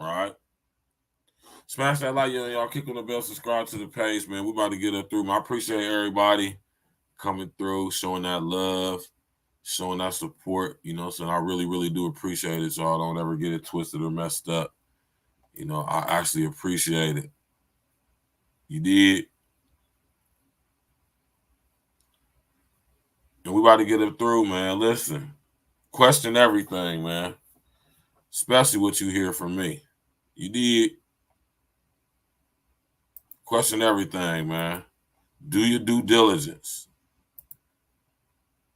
E: All right. Smash that like, y'all. Click on the bell, subscribe to the page, man. We about to get up through. I appreciate everybody coming through, showing that love, showing that support. You know, so I really, really do appreciate it, y'all. Don't ever get it twisted or messed up. You know, I actually appreciate it. You did. And we about to get it through, man. Listen, question everything, man. Especially what you hear from me. You did. Question everything, man. Do your due diligence.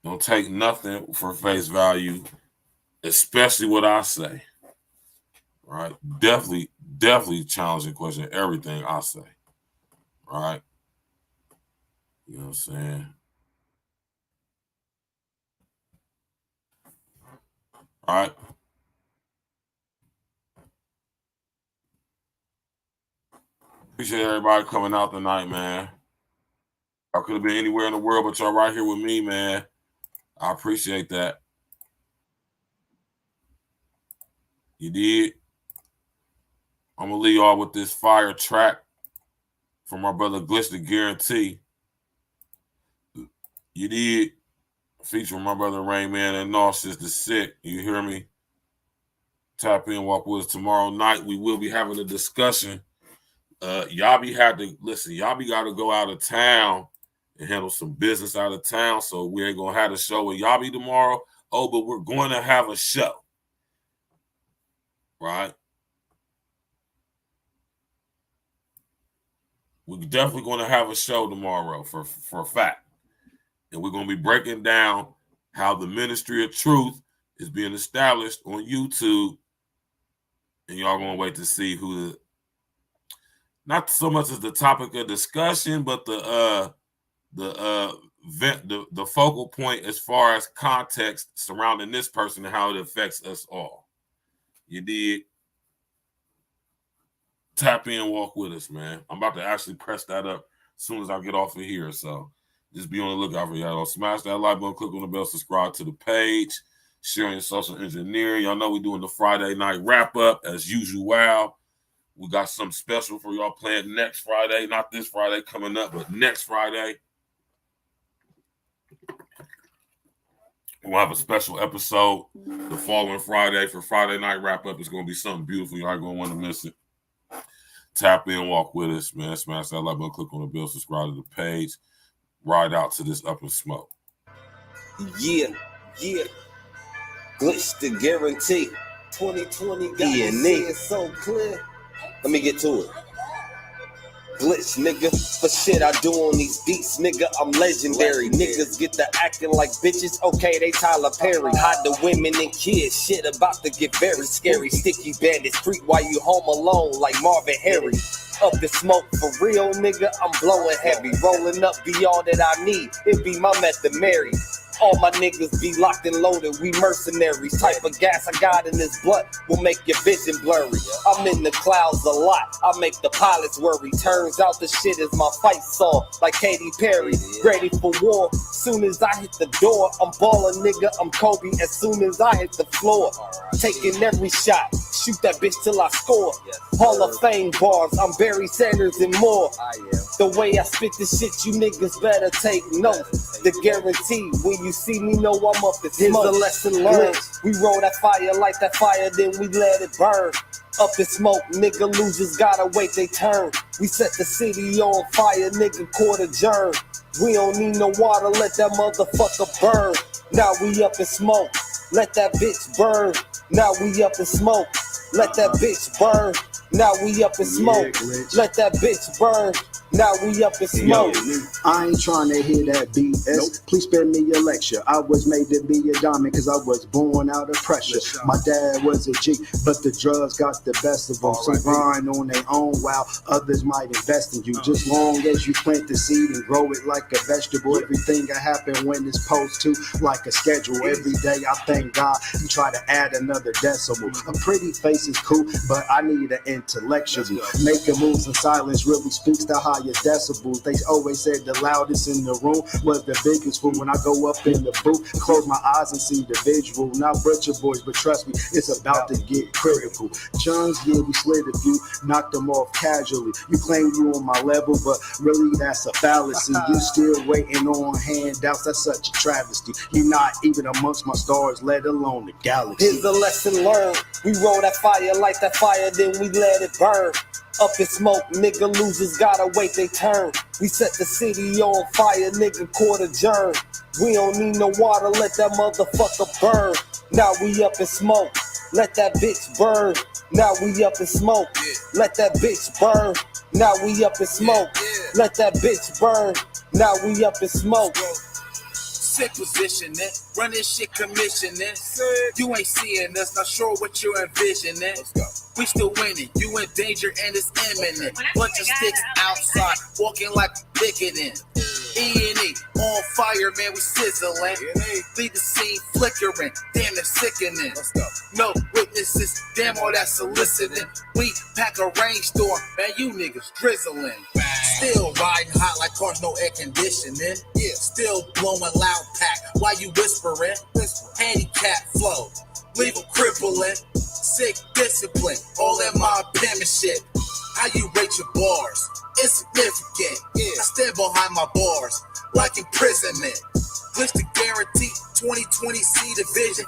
E: Don't take nothing for face value, especially what I say. Right? Definitely challenging question everything I say. Right? You know what I'm saying? All right. Appreciate everybody coming out tonight, man. I could have been anywhere in the world, but y'all right here with me, man. I appreciate that. You did. I'm going to leave y'all with this fire track from my brother Glitch the Guarantee. You did. Featuring my brother Rain Man and Narcissus the Sick. You hear me? Tap in, walk with us tomorrow night. We will be having a discussion. Yabi got to go out of town and handle some business out of town, so we ain't gonna have a show with Yabi tomorrow. Oh, but we're going to have a show, right? We're definitely going to have a show tomorrow for a fact, and we're going to be breaking down how the Ministry of Truth is being established on YouTube, and y'all gonna wait to see who not so much as the topic of discussion, but the focal point as far as context surrounding this person and how it affects us all. You did. Tap in, walk with us, man. I'm about to actually press that up as soon as I get off of here, so just be on the lookout for y'all. Smash that like button, click on the bell, subscribe to the page, sharing social engineering. Y'all know we're doing the Friday night wrap up as usual. We got something special for y'all planned next Friday. Not this Friday coming up, but next Friday. We'll have a special episode the following Friday for Friday night wrap up. It's going to be something beautiful. You ain't going to want to miss it. Tap in, walk with us, man. Smash that like button, click on the bell, subscribe to the page. Ride out to this up and smoke.
A: Yeah. Glitch the Guarantee. 2020 got me so clear. Let me get to it. glitch, nigga. For shit I do on these beats, nigga, I'm legendary. Niggas get to acting like bitches, okay, they Tyler Perry. Hide the women and kids, shit about to get very scary. Sticky bandits, creep while you home alone like Marvin Harry. Up in smoke for real, nigga, I'm blowing heavy. Rolling up be all that I need, it be my method Mary. All my niggas be locked and loaded, we mercenaries. Type of gas I got in this blunt will make your vision blurry. I'm in the clouds a lot, I make the pilots worry. Turns out the shit is my fight song, like Katy Perry. Ready for war, soon as I hit the door. I'm ballin', nigga, I'm Kobe as soon as I hit the floor. Taking every shot, shoot that bitch till I score. Hall of Fame bars, I'm Barry Sanders and more. The way I spit this shit, you niggas better take note. The guarantee, when you see me, know I'm up in smoke. Here's the lesson learned. We roll that fire, light that fire, then we let it burn. Up in smoke, nigga, losers gotta wait they turn. We set the city on fire, nigga, court adjourned. We don't need no water, let that motherfucker burn. Now we up in smoke, let that bitch burn. Now we up in smoke, let that bitch burn. Now we up in smoke, let that bitch burn. Now we up in smoke.
D: I ain't trying to hear that BS. Please spare me your lecture. I was made to be a diamond because I was born out of pressure. My dad was a G, but the drugs got the best of them. Some grind on their own while others might invest in you. Just long as you plant the seed and grow it like a vegetable. Everything will happen when it's supposed to, like a schedule. Every day I thank God you try to add another decimal. A pretty face is cool, but I need an intellectual. Making moves in silence really speaks to highest decibels. They always said the loudest in the room was the biggest fool. When I go up in the booth, close my eyes and see the visual. Not butcher boys, but trust me, it's about to get critical. Chuns, yeah, we slid a few, knocked them off casually. You claim you on my level, but really that's a fallacy. You still waiting on handouts, that's such a travesty. You're not even amongst my stars, let alone the galaxy.
A: Here's the lesson learned. We roll that fire, light that fire, then we let it burn. Up in smoke, nigga, losers gotta wait they turn. We set the city on fire, nigga, court adjourned. We don't need no water, let that motherfucker burn. Now we up in smoke, let that bitch burn. Now we up in smoke, let that bitch burn. Now we up in smoke, let that bitch burn. Now we up in smoke.
B: Sick positioning, run this shit commissioning. You ain't seeing us, not sure what you're envisioning. We still winning, you in danger and it's imminent. Bunch of sticks outside, walking like picketing. E&E, on fire, man, we sizzling. Leave the scene flickering, damn, it's sickening. No witnesses, damn, all that soliciting. We pack a rainstorm, man, you niggas drizzling. Still riding hot like cars, no air conditioning. Still blowing loud pack while you whispering. Handicap flow, leave them crippling. Sick discipline, all that mob penmanship. How you rate your bars? Insignificant. I stand behind my bars like imprisonment. Wish to guarantee 2020 C division.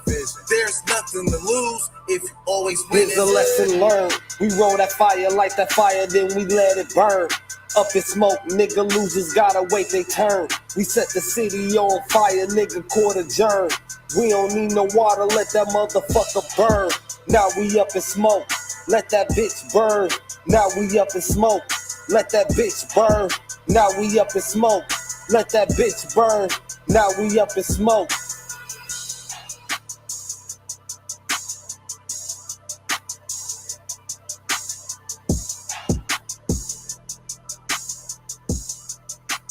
B: There's nothing to lose if you always win.
A: Here's the lesson learned. We roll that fire, light that fire, then we let it burn. Up in smoke, nigga, losers gotta wait they turn. We set the city on fire, nigga, court adjourned. We don't need no water, let that motherfucker burn. Now we up in smoke, let that bitch burn. Now we up in smoke, let that bitch burn. Now we up in smoke, let that bitch burn. Now we up in smoke.